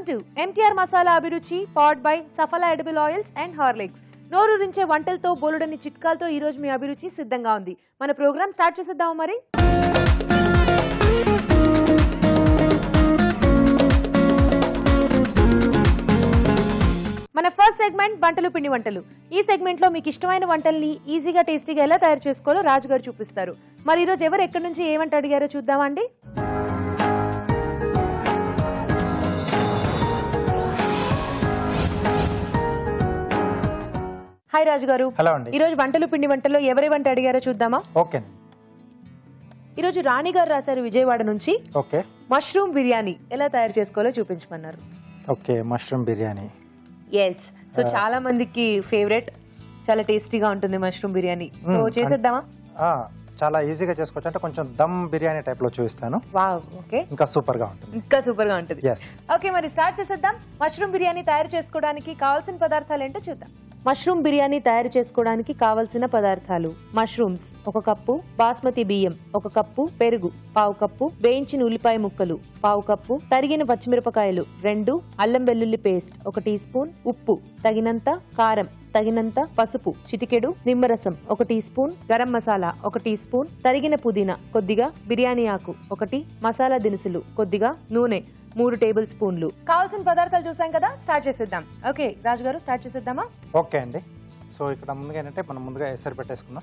Welcome to MTR masala అభిరుచి powered by Saffola edible oils and Horlicks. నోరూరించే వంటలతో బోలుడని చిట్కాలతో ఈ రోజు మీ అభిరుచి సిద్ధంగా ఉంది. మన ప్రోగ్రామ్ స్టార్ట్ చేసేద్దాము మరి. మన ఫస్ట్ సెగ్మెంట్ వంటలు పిండి వంటలు. ఈ సెగ్మెంట్ లో మీకు ఇష్టమైన వంటల్ని ఈజీగా టేస్టీగా ఎలా తయారు చేసుకోవాలో రాజు గారు చూపిస్తారు. మరి ఈ రోజు ఎవరు ఎక్కడి నుంచి ఏమంట అడిగారో చూద్దామా అండి. హాయ్ రాజు గారు. హలో అండి. ఈ రోజు వంటలు పిండి వంటల్లో ఎవరి వంట అడిగారో చూద్దామా. ఓకే. ఈ రోజు రాణి గారు రాశారు విజయవాడ నుంచి. ఓకే. మష్రూమ్ బిర్యానీ ఎలా తయారు చేసుకోవాలో చూపించమన్నారు. Okay, mushroom biryani. Yes, so చాలా మందికి ఫేవరెట్, చాలా టేస్టీగా ఉంటుంది మష్రూమ్ బిర్యానీ. సో చేసేద్దామా? చాలా ఈజీగా చేసుకోవచ్చు. అంటే కొంచెం దమ్ బిర్యానీ టైప్ లో చూపిస్తాను. Wow, okay. ఇంకా సూపర్ గా ఉంటుంది. ఓకే, మరి స్టార్ట్ చేసేద్దాం. మష్రూమ్ బిర్యానీ తయారు చేసుకోవడానికి కావాల్సిన పదార్థాలు ఏంటో చూద్దాం. మష్రూమ్ బిర్యానీ తయారు చేసుకోవడానికి కావలసిన పదార్థాలు: మష్రూమ్స్ 1 కప్పు, బాస్మతి బియ్యం 1 కప్పు, పెరుగు 1/2 కప్పు, వేయించిన ఉల్లిపాయ ముక్కలు 1/2 కప్పు, తరిగిన పచ్చిమిరపకాయలు 2, అల్లం వెల్లుల్లి పేస్ట్ 1 టీ స్పూన్, ఉప్పు తగినంత, కారం తగినంత, పసుపు చిటికెడు, నిమ్మరసం 1 teaspoon, garam masala 1 teaspoon, తరిగిన పుదీనా కొద్దిగా, బిర్యానీ ఆకు 1, మసాలా దినుసులు కొద్దిగా, నూనె 3 టేబుల్ స్పూన్లు. కావాల్సిన పదార్థాలు చూసాం కదా, స్టార్ట్ చేసేద్దాం. ఓకే రాజు గారు, స్టార్ట్ చేసేద్దామా? ఓకే అండి. సో ఇక్కడ ముందుగా ఏంటంటే మనం ముందుగా ఎసరు పెట్టేసుకుందాం.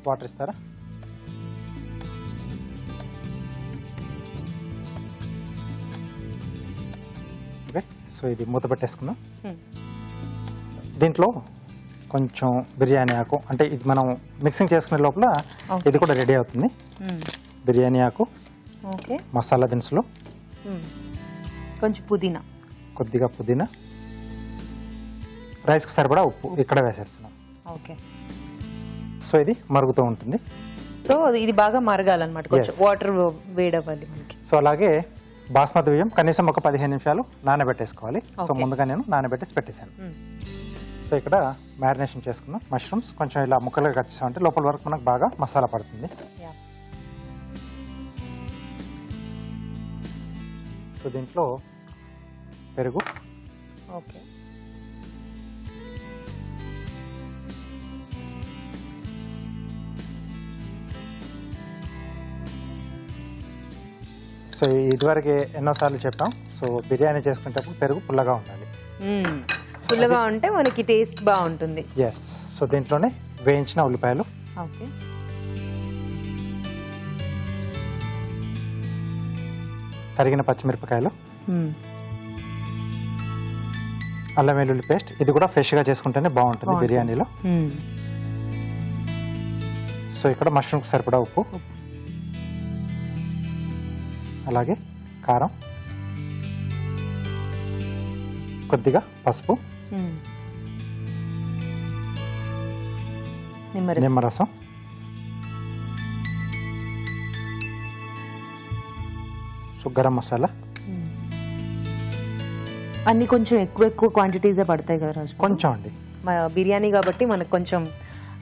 వాటర్ ఇస్తారా? ఓకే, సో ఇది మూత పెట్టేసుకుందాం. దీంట్లో కొంచెం బిర్యానీ ఆకు, అంటే ఇది మనం మిక్సింగ్ చేసుకునే లోపల ఇది కూడా రెడీ అవుతుంది. బిర్యానీ ఆకు, ఓకే, మసాలా దినుసులు, కొంచెం పుదీనా, కొద్దిగా పుదీనా, రైస్కి సరిపడా ఉప్పు ఇక్కడ వేసేస్తున్నాం. ఓకే, సో ఇది మరుగుతూ ఉంటుంది. సో ఇది బాగా మరగాలన్నమాట, కొంచెం వాటర్ వేడవ్వాలి మనకి. సో అలాగే బాస్మతి బియ్యం కనీసం ఒక 15 నిమిషాలు నానబెట్టేసుకోవాలి. సో ముందుగా నేను నానబెట్టేసి పెట్టేశాను. సో ఇక్కడ మ్యారినేషన్ చేసుకుందాం. మష్రూమ్స్ కొంచెం ఇలా ముక్కలుగా కట్ చేసామంటే లోపల వరకు మనకు బాగా మసాలా పడుతుంది. సో దీంట్లో పెరుగు, ఓకే, సో ఇదివరకు ఎన్నోసార్లు చెప్పాం, సో బిర్యానీ చేసుకునేటప్పుడు పెరుగు పుల్లగా ఉండాలి. పుల్లగా ఉంటే మనకి టేస్ట్ బాగుంటుంది. ఎస్. సో దీంట్లోనే వేయించిన ఉల్లిపాయలు, ఓకే, తరిగిన పచ్చిమిరపకాయలు, అల్లం వెల్లుల్లి పేస్ట్. ఇది కూడా ఫ్రెష్గా చేసుకుంటేనే బాగుంటుంది బిర్యానీలో. సో ఇక్కడ మష్రూమ్కి సరిపడా ఉప్పు, అలాగే కారం, కొద్దిగా పసుపు, నిమ్మరసం, సో గరం మసాలా. అన్ని కొంచెం ఎక్కువ క్వాంటిటీసే పడతాయి కదా రాజు? కొంచెం అండి, బిర్యానీ కాబట్టి మనకు కొంచెం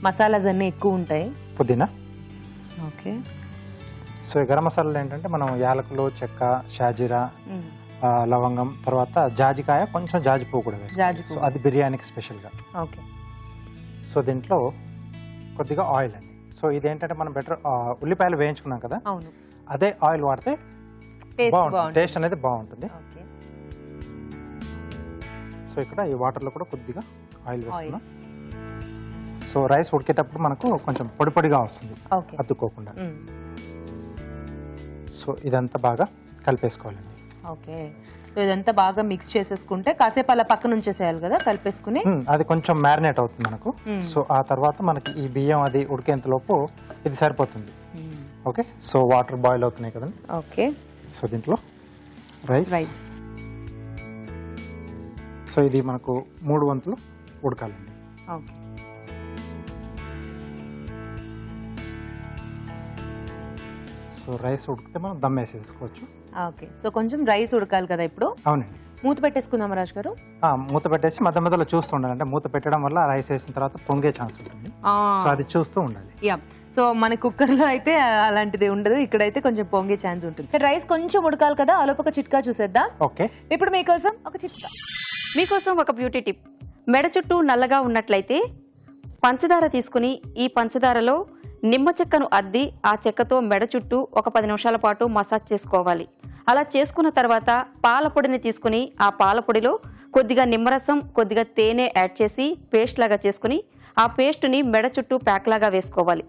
మసాలాస్ అన్నీ ఎక్కువ ఉంటాయి. పుదీనా, ఓకే. సో ఈ గరం మసాలాలు ఏంటంటే మనం యాలకులు, చెక్క, షాజీరా, లవంగం, తర్వాత జాజికాయ, కొంచెం జాజి పువ్వు కూడా వేసుకోవాలి. సో అది బిర్యానీకి స్పెషల్గా. ఓకే. సో దీంట్లో కొద్దిగా ఆయిల్ అండి. సో ఇదేంటంటే మనం బెటర్ ఉల్లిపాయలు వేయించుకున్నాం కదా, అవును, అదే ఆయిల్ వాడితే బాగుంటుంది, టేస్ట్ అనేది బాగుంటుంది. సో ఇక్కడ ఈ వాటర్లో కూడా కొద్దిగా ఆయిల్ వేసుకున్నాం. సో రైస్ ఉడికేటప్పుడు మనకు కొంచెం పొడి పొడిగా వస్తుంది, అతుక్కోకుండా. సో ఇదంతా బాగా కలిపేసుకోవాలండి. ఓకే. సో ఇదంతా బాగా మిక్స్ చేసేసుకుంటే కాసేపు అలా పక్కన ఉంచేసేయాలి కదా, కలిపేసుకుని. అది కొంచెం మ్యారినేట్ అవుతుంది మనకు. సో ఆ తర్వాత మనకి ఈ బియ్యం అది ఉడికేంత లోపు ఇది సరిపోతుంది. ఓకే. సో వాటర్ బాయిల్ అవుతున్నాయి కదండి. ఓకే. సో దీంట్లో రైస్, సో ఇది మనకు 3 వంతులు ఉడకాలండి. ఓకే. సో రైస్ ఉడికితే మనం దమ్ వేసేసుకోవచ్చు. ఓకే. సో కొంచెం రైస్ ఉడకాలి కదా ఇప్పుడు? అవునండి. మూత పెట్టేసుకుందాం రాజు గారు. మూత పెట్టేసి మధ్య మధ్యలో చూస్తూ ఉండాలి. అంటే మూత పెట్టడం వల్ల రైస్ వేసిన తర్వాత పొంగే ఛాన్స్ ఉంటుంది. సో అది చూస్తూ ఉండాలి. యా. సో మన కుక్కర్లో అయితే అలాంటిది ఉండదు, ఇక్కడైతే కొంచెం పొంగే ఛాన్స్ ఉంటుంది. రైస్ కొంచెం ఉడకాలి కదా, ఆలోపక చిట్కా చూసేద్దాం. ఓకే, ఇప్పుడు మీకోసం ఒక చిట్కా. మీకోసం ఒక బ్యూటీ టిప్. మెడ చుట్టూ నల్లగా ఉన్నట్లయితే పంచదార తీసుకుని ఈ పంచదారలో నిమ్మ చెక్కను అద్ది ఆ చెక్కతో మెడ చుట్టూ ఒక 10 నిమిషాల పాటు మసాజ్ చేసుకోవాలి. అలా చేసుకున్న తర్వాత పాల పొడిని తీసుకుని ఆ పాల పొడిలో కొద్దిగా నిమ్మరసం, కొద్దిగా తేనె యాడ్ చేసి పేస్ట్ లాగా చేసుకుని ఆ పేస్ట్ని మెడ చుట్టూ ప్యాక్ లాగా వేసుకోవాలి.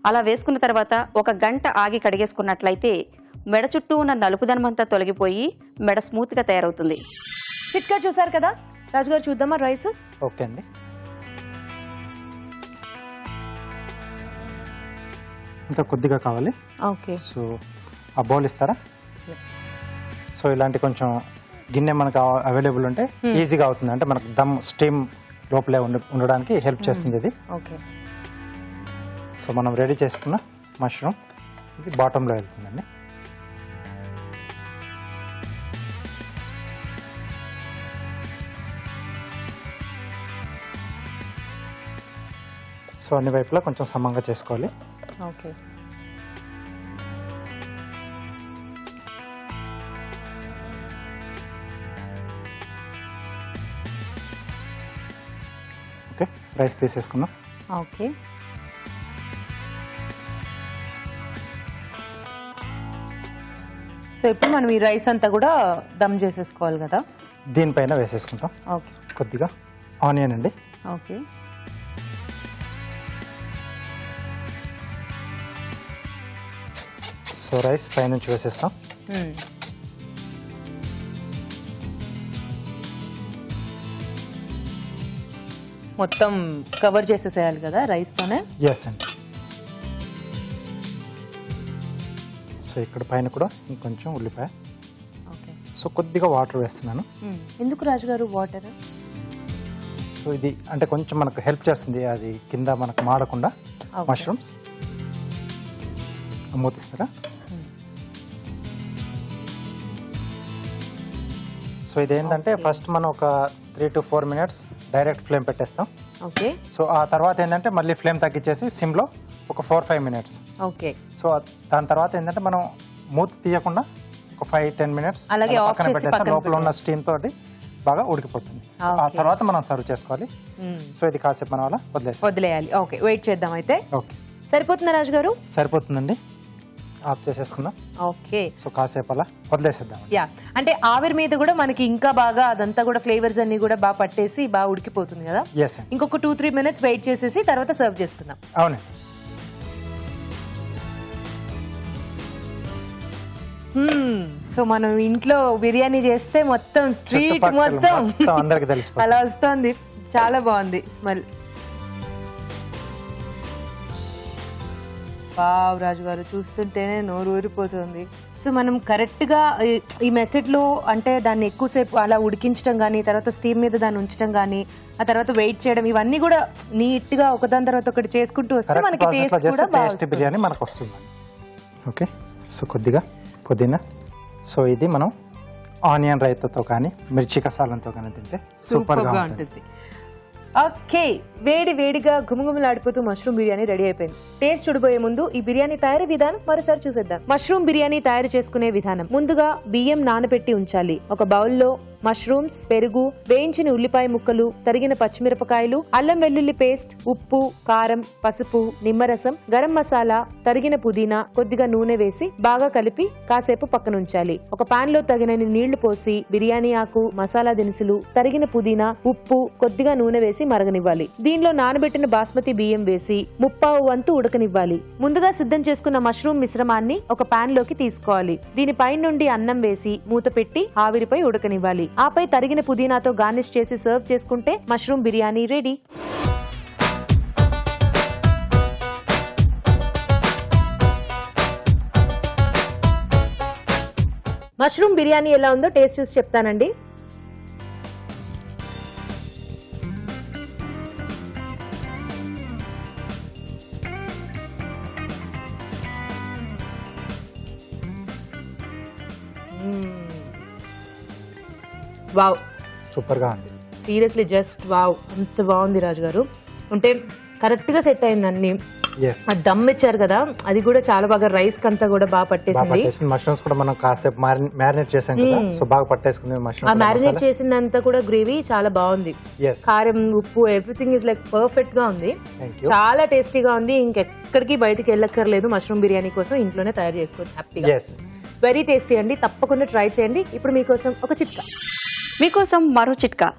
అలా వేసుకున్న తర్వాత 1 గంట ఆగి కడిగేసుకున్నట్లయితే మెడ చుట్టూ ఉన్న నలుపుదనమంతా తొలగిపోయి మెడ స్మూత్గా తయారవుతుంది. చిట్కా చూసారు కదా రాజుగారు, చూద్దామా రైస్? ఓకే అండి. ఇంకా కొద్దిగా కావాలి. ఓకే, సో ఆ బౌల్ ఇస్తారా? సో ఇలాంటి కొంచెం గిన్నె మనకు అవైలబుల్ ఉంటే ఈజీగా అవుతుంది, అంటే మనకు దమ్ స్టీమ్ లోపలే ఉండడానికి హెల్ప్ చేస్తుంది ఇది. ఓకే, సో మనం రెడీ చేసుకున్న మష్రూమ్ ఇది బాటంలో వెళ్తుందండి. సో అన్ని వైపులా కొంచెం సమంగా చేసుకోవాలి. ఓకే. ఓకే, రైస్ తీసేసుకుందాం. ఓకే, సో ఇప్పుడు మనం ఈ రైస్ అంతా కూడా దమ్ చేసేసుకోవాలి కదా. దీనిపైన వేసేసుకుంటాం. ఓకే, కొద్దిగా ఆనియన్ అండి. ఓకే, సో రైస్ పైనుంచి వేసేస్తాం. మొత్తం కవర్ చేసేసేయాలి కదా రైస్తోనే. ఎస్ అండి. సో ఇక్కడ పైన కూడా ఇంకొంచెం ఉల్లిపాయ. ఓకే, సో కొద్దిగా వాటర్ వేస్తున్నాను. ఎందుకు రాజుగారు వాటర్? సో ఇది అంటే కొంచెం మనకు హెల్ప్ చేస్తుంది, అది కింద మనకు మాడకుండా. మష్రూమ్స్ మూతిస్తారా? సో ఇదేంటంటే ఫస్ట్ మనం ఒక 3 to 4 minutes డైరెక్ట్ ఫ్లేమ్ పెట్టేస్తాం. ఓకే, సో ఆ తర్వాత ఏంటంటే మళ్ళీ ఫ్లేమ్ తగ్గించేసి సిమ్లో ఒక 4-5 minutes. ఓకే, సో దాని తర్వాత ఏంటంటే మనం మూత తీయకుండా ఒక 5-10 minutes అలాగే ఆఫ్ పక్కన చేసి పెట్టేస్తే పక్కన లోపల ఉన్న స్టీమ్ తోటి బాగా ఉడికిపోతుంది. సో ఆ తర్వాత మనం సర్వ్ చేసుకోవాలి. సో ఇది కాసేపు మనం అలా వదిలేయాలి. ఓకే, వెయిట్ చేద్దాం అయితే. ఓకే, సరిపోతుందా రాజుగారు? సరిపోతుందండి. ఆఫ్ చేసేసుకుందాం. ఓకే, సో కాసేపు అలా వదిలేసేద్దాం. యా, అంటే ఆవిరి మీద కూడా మనకి ఇంకా బాగా అదంతా కూడా ఫ్లేవర్స్ అన్ని కూడా బాగా పట్టేసి బాగా ఉడికిపోతుంది కదా. ఎస్ అండి. ఇంకొక 2-3 minutes వెయిట్ చేసేసి తర్వాత సర్వ్ చేసుకుందాం. అవునండి. సో మనం ఇంట్లో బిర్యానీ చేస్తే మొత్తం స్ట్రీట్ మొత్తం అందరికి తెలుసు అలా వస్తుంది. చాలా బాగుంది స్మెల్. వావ్ రాజు గారు, చూస్తుంటేనే నోరు ఊరిపోతుంది. సో మనం కరెక్ట్గా ఈ మెథడ్లో అంటే దాన్ని ఎక్కువసేపు అలా ఉడికించడం కానీ, తర్వాత స్టీమ్ మీద దాన్ని ఉంచడం కానీ, ఆ తర్వాత వెయిట్ చేయడం, ఇవన్నీ కూడా నీట్గా ఒకదాని తర్వాత ఒకటి చేసుకుంటూ వస్తే మనకి టేస్ట్ కూడా టేస్ట్ బిర్యానీ మనకు వస్తుంది. ఓకే, సో కొద్దిగా పుదీనా. సో ఇది మనం ఆనియన్ రైతాతో కానీ మిర్చి కసాలంతో కానీ తింటే సూపర్గా ఉంటుంది. ఓకే, వేడి వేడిగా గుమగుమలాడిపోతూ మష్రూమ్ బిర్యానీ రెడీ అయిపోయింది. టేస్ట్ చూడబోయే ముందు ఈ బిర్యానీ తయారీ విధానం మరోసారి చూసేద్దాం. మష్రూమ్ బిర్యానీ తయారు చేసుకునే విధానం. ముందుగా బియ్యం నానబెట్టి ఉంచాలి. ఒక బౌల్లో మష్రూమ్స్, పెరుగు, వేయించిన ఉల్లిపాయ ముక్కలు, తరిగిన పచ్చిమిరపకాయలు, అల్లం వెల్లుల్లి పేస్ట్, ఉప్పు, కారం, పసుపు, నిమ్మరసం, గరం మసాలా, తరిగిన పుదీనా, కొద్దిగా నూనె వేసి బాగా కలిపి కాసేపు పక్కనుంచాలి. ఒక పాన్ లో తగినన్ని నీళ్లు పోసి బిర్యానీ ఆకు, మసాలా దినుసులు, తరిగిన పుదీనా, ఉప్పు, కొద్దిగా నూనె వేసి మరగనివ్వాలి. దీనిలో నానబెట్టిన బాస్మతి బియ్యం వేసి 1/2 వంతు ఉడకనివ్వాలి. ముందుగా సిద్ధం చేసుకున్న మష్రూమ్ మిశ్రమాన్ని ఒక పాన్ లోకి తీసుకోవాలి. దీనిపై నుండి అన్నం వేసి మూత పెట్టి ఆవిరిపై ఉడకనివ్వాలి. ఆపై తరిగిన పుదీనాతో గార్నిష్ చేసి సర్వ్ చేసుకుంటే mushroom biryani ready. Mushroom biryani ఎలా ఉందో టేస్ట్ చూసి చెప్తానండి. వావ్, సూపర్ గా ఉంది. సీరియస్లీ జస్ట్ వావ్, అంత బాగుంది రాజు గారు. అంటే కరెక్ట్ గా సెట్ అయింది అన్ని. ఎస్ ఆ దమ్ ఇచ్చారు కదా, అది కూడా చాలా బాగా రైస్ కంతా కూడా బాగా పట్టేసింది. మష్రూమ్స్ కూడా మనం కాసేపు మ్యారినేట్ చేసాం కదా, సో బాగా పట్టేసుకుంది ఆ మష్రూమ్. మ్యారినేట్ చేసిందంతా కూడా గ్రేవీ చాలా బాగుంది. ఎస్ కారం, ఉప్పు, ఎవ్రీథింగ్ ఇస్ లైక్ పర్ఫెక్ట్ గా ఉంది. Thank you. చాలా టేస్టీగా ఉంది. ఇంకెక్కడికి బయటికి వెళ్ళక్కర్లేదు. మష్రూమ్ బిర్యానీ కోసం ఇంట్లోనే తయారు చేసుకోవచ్చు హ్యాపీగా. ఎస్ వెరీ టేస్టీ అండి, తప్పకుండా ట్రై చేయండి. ఇప్పుడు మీకోసం ఒక చిట్కా. మీకోసం మరో చిట్కా.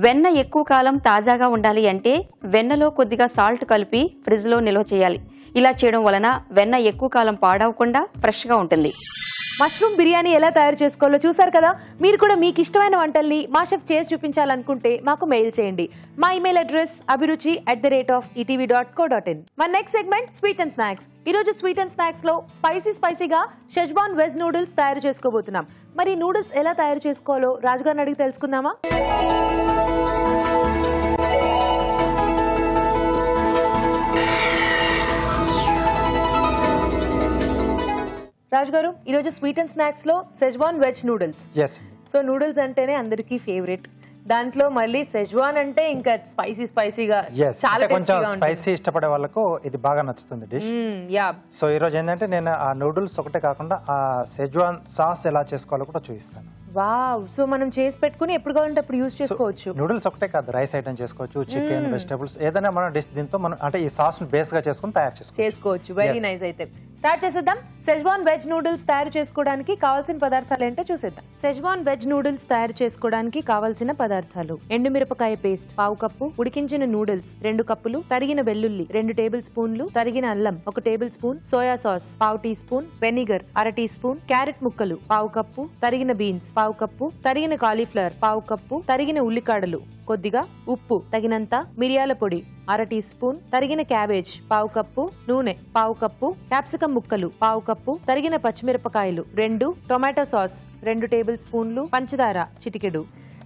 వెన్న ఎక్కువ కాలం తాజాగా ఉండాలి అంటే వెన్నలో కొద్దిగా సాల్ట్ కలిపి ఫ్రిడ్జ్లో నిల్వ చేయాలి. ఇలా చేయడం వలన వెన్న ఎక్కువ కాలం పాడవకుండా ఫ్రెష్గా ఉంటుంది. మష్రూమ్ బిర్యానీ ఎలా తయారు చేసుకోవాలో చూసారు కదా. మీరు కూడా మీకు ఇష్టమైన వంటల్ని మా షెఫ్ చేసి చూపించాలనుకుంటే మాకు మెయిల్ చేయండి. మా ఇమెయిల్ అడ్రస్ abhiruchi@etv.co.in. మన next segment sweet and snacks. ఈ రోజు స్వీట్ అండ్ స్నాక్స్ లో స్పైసీగా షెజ్వాన్ వెజ్ నూడిల్స్ తయారు చేసుకోబోతున్నాం. మరి నూడిల్స్ ఎలా తయారు చేసుకోవాలో రాజుగారిని అడిగి తెలుసుకుందామా? రాజుగారు, ఈరోజు స్వీట్ అండ్ స్నాక్స్ లో schezwan veg noodles. Yes so noodles అంటేనే అందరికీ ఫేవరెట్. దాంట్లో మళ్ళీ సెజ్వాన్ అంటే ఇంకా స్పైసీగా ఎస్ చాలా కొంచెం స్పైసీ ఇష్టపడే వాళ్ళకు ఇది బాగా నచ్చుతుంది డిష్. యా. సో ఈ రోజు ఏంటంటే నేను ఆ నూడిల్స్ ఒకటే కాకుండా ఆ సెజ్వాన్ సాస్ ఎలా చేసుకోవాలో కూడా చూపిస్తాను. వావ్. సో మనం చేసి పెట్టుకుని ఎప్పుడు కావాలంటే అప్పుడు యూజ్ చేసుకోవచ్చు. నూడిల్స్ ఒకటే కాదు, రైస్ ఐటమ్ చేసుకోవచ్చు, చికెన్, వెజిటబుల్స్ ఏదైనా మనం డిష్ దీంతో మనం అంటే ఈ సాస్ బేస్ గా చేసుకుని తయారు చేసుకోవచ్చు. Very nice. అయితే స్టార్ట్ చేసేద్దాం. సెజ్వాన్ వెజ్ నూడిల్స్ తయారు చేసుకోవడానికి కావాల్సిన పదార్థాలు ఏంటో చూసేద్దాం. సెజ్వాన్ వెజ్ నూడిల్స్ తయారు చేసుకోవడానికి కావాల్సిన పదార్థాలు: ఎండుమిరపకాయ పేస్ట్ 1/2 కప్పు, ఉడికించిన నూడిల్స్ 2 కప్పులు, తరిగిన వెల్లుల్లి 2 టేబుల్ స్పూన్లు, తరిగిన అల్లం 1 tablespoon, soya sauce 1/2 teaspoon, vinegar 1/2 teaspoon, carrot ముక్కలు 1/2 కప్పు, తరిగిన బీన్స్ 1/2 కప్పు, తరిగిన కాలీఫ్లవర్ 1/2 కప్పు, తరిగిన ఉల్లికాడలు కొద్దిగా, ఉప్పు తగినంత, మిరియాల పొడి 1/2 టీ స్పూన్, తరిగిన క్యాబేజ్ 1/2 కప్పు, నూనె 1/2 కప్పు, క్యాప్సికం ముక్కలు 1/2 కప్పు, తరిగిన పచ్చిమిరపకాయలు 2, టొమాటో సాస్ 2 టేబుల్ స్పూన్లు, పంచదార చిటికెడు.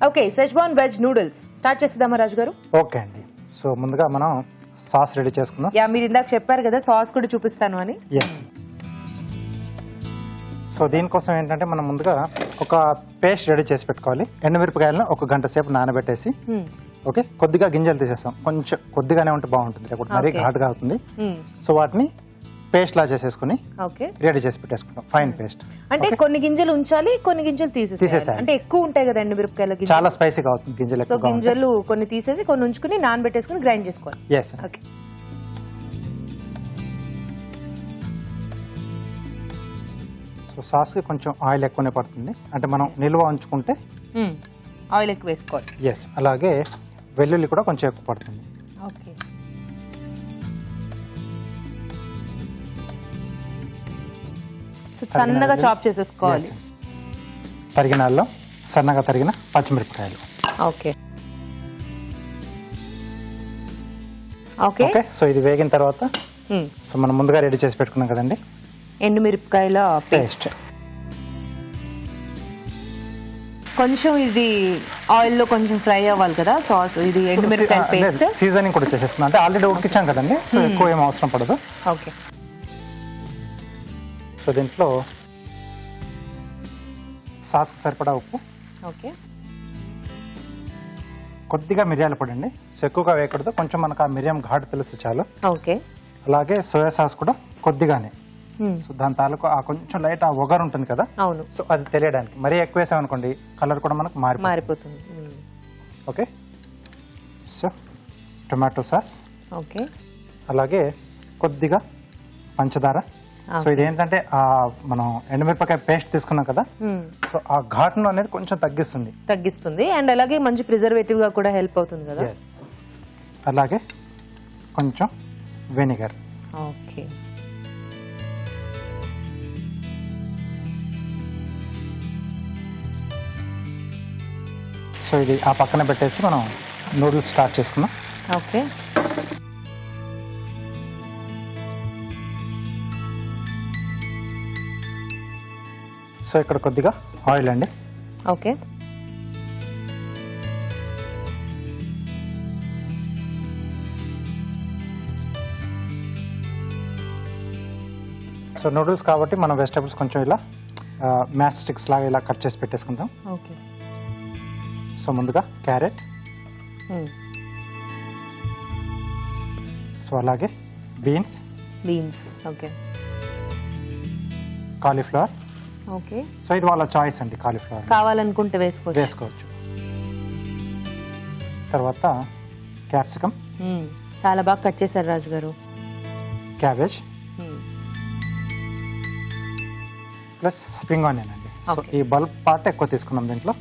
Okay, Schezwan veg noodles start చేద్దామా రాజు గారు? ఓకే అండి. సో ముందుగా మనం సాస్ రెడీ చేసుకుందాం. యా, మీరు ఇందాక చెప్పారు కదా సాస్ కూడా చూపిస్తాను అని. ఎస్. సో దీనికోసం ఏంటంటే మనం ముందుగా ఒక పేస్ట్ రెడీ చేసి పెట్టుకోవాలి. ఎండుమిరపకాయలను 1 గంట సేపు నానబెట్టేసి, ఓకే, కొద్దిగా గింజలు తీసేస్తాం. కొంచెం కొద్దిగానే ఉంటే బాగుంటుంది, లేకపోతే మరీ ఘాటుగా అవుతుంది. సో వాటిని పేస్ట్ లా చేసేసుకుని రెడీ చేసి పెట్టేసుకుంటాం, ఫైన్ పేస్ట్. అంటే కొన్ని గింజలు ఉంచాలి, కొన్ని గింజలు తీసేసేయాలి. అంటే ఎక్కువ ఉంటాయి కదా ఎండుమిరపకాయల గింజలు, చాలా స్పైసీగా అవుతుంది గింజలు. సో గింజలు కొన్ని తీసేసి కొన్ని ఉంచుకుని నానబెట్టేసుకుని గ్రైండ్ చేసుకోవాలి. ఎస్. ఓకే. సో సాస్కి కొంచెం ఆయిల్ ఎక్కువనే పడుతుంది, అంటే మనం నిల్వ ఉంచుకుంటే ఆయిల్ ఎక్కువ వేసుకోవాలి. ఎస్. అలాగే వెల్లుల్లి కూడా కొంచెం ఎక్కువ పడుతుంది. ఓకే. సన్నగా చాప్ చేసేసుకోవాలి. తరిగిన అల్లం, సన్నగా తరిగిన పచ్చిమిరపకాయలు. Okay okay okay. సో ఇది వేగిన తర్వాత సో మనం ముందుగా రెడీ చేసి పెట్టుకున్నాం కదండి ఎండుమిరపకాయల పేస్ట్. కొంచెం ఇది ఆయిల్ లో కొంచెం ఫ్రై అవ్వాలి కదా సాస్. ఇది ఎండుమిరపకాయల పేస్ట్ సీజనింగ్ కూడా చేసేసుకున్నాం, అంటే ఆల్రెడీ ఉడికించాం కదండి, సో ఎక్కువ ఏం అవసరం పడదు. ఓకే. సో దీంట్లో సాస్కి సరిపడా ఉప్పు, ఓకే, కొద్దిగా మిరియాల పొడి అండి. సో ఎక్కువగా వేయకూడదు, కొంచెం మనకు ఆ మిరియం ఘాటు తెలుసు చాలు. ఓకే. అలాగే సోయా సాస్ కూడా కొద్దిగానే. సో దాని తాలూకు ఆ కొంచెం లైట్ ఆ ఒగరు ఉంటుంది కదా, అవును, సో అది తెలియడానికి. మరీ ఎక్కువ వేసామనుకోండి కలర్ కూడా మనకు మారిపోతుంది. Okay. So tomato sauce, okay, అలాగే కొద్దిగా పంచదార. సో ఇది ఏంటంటే మనం ఎండుమిరపకాయ పేస్ట్ తీసుకున్నాం కదా, సో ఆ ఘాటును అనేది కొంచెం తగ్గిస్తుంది అండ్ అలాగే మంచి ప్రిజర్వేటివ్ గా కూడా హెల్ప్ అవుతుంది కదా. అలాగే కొంచెం వెనిగర్. ఓకే. సో ఇది ఆ పక్కన పెట్టేసి మనం నూడిల్స్ స్టార్ట్ చేసుకున్నాం. ఓకే. సో ఇక్కడ కొద్దిగా ఆయిల్ అండి. ఓకే. సో నూడిల్స్ కాబట్టి మనం వెజిటబుల్స్ కొంచెం ఇలా మ్యాచ్ స్టిక్స్ లాగా ఇలా కట్ చేసి పెట్టేసుకుంటాం. ఓకే. సో ముందుగా క్యారెట్, సో అలాగే beans, beans. Okay cauliflower. Okay, so ఇది వాళ్ళ చాయిస్ అండి, కాలీఫ్లవర్ కావాలనుకుంటే వేసుకోవచ్చు. వేసుకోవచ్చు. తర్వాత క్యాప్సికమ్, చాలా బాగా కట్ చేశారు రాజు గారు. క్యాబేజ్ ప్లస్ స్ప్రింగ్ ఆనియన్ అండి. సో ఈ బల్బ్ పార్ట్ ఎక్కువ తీసుకున్నాం దీంట్లో.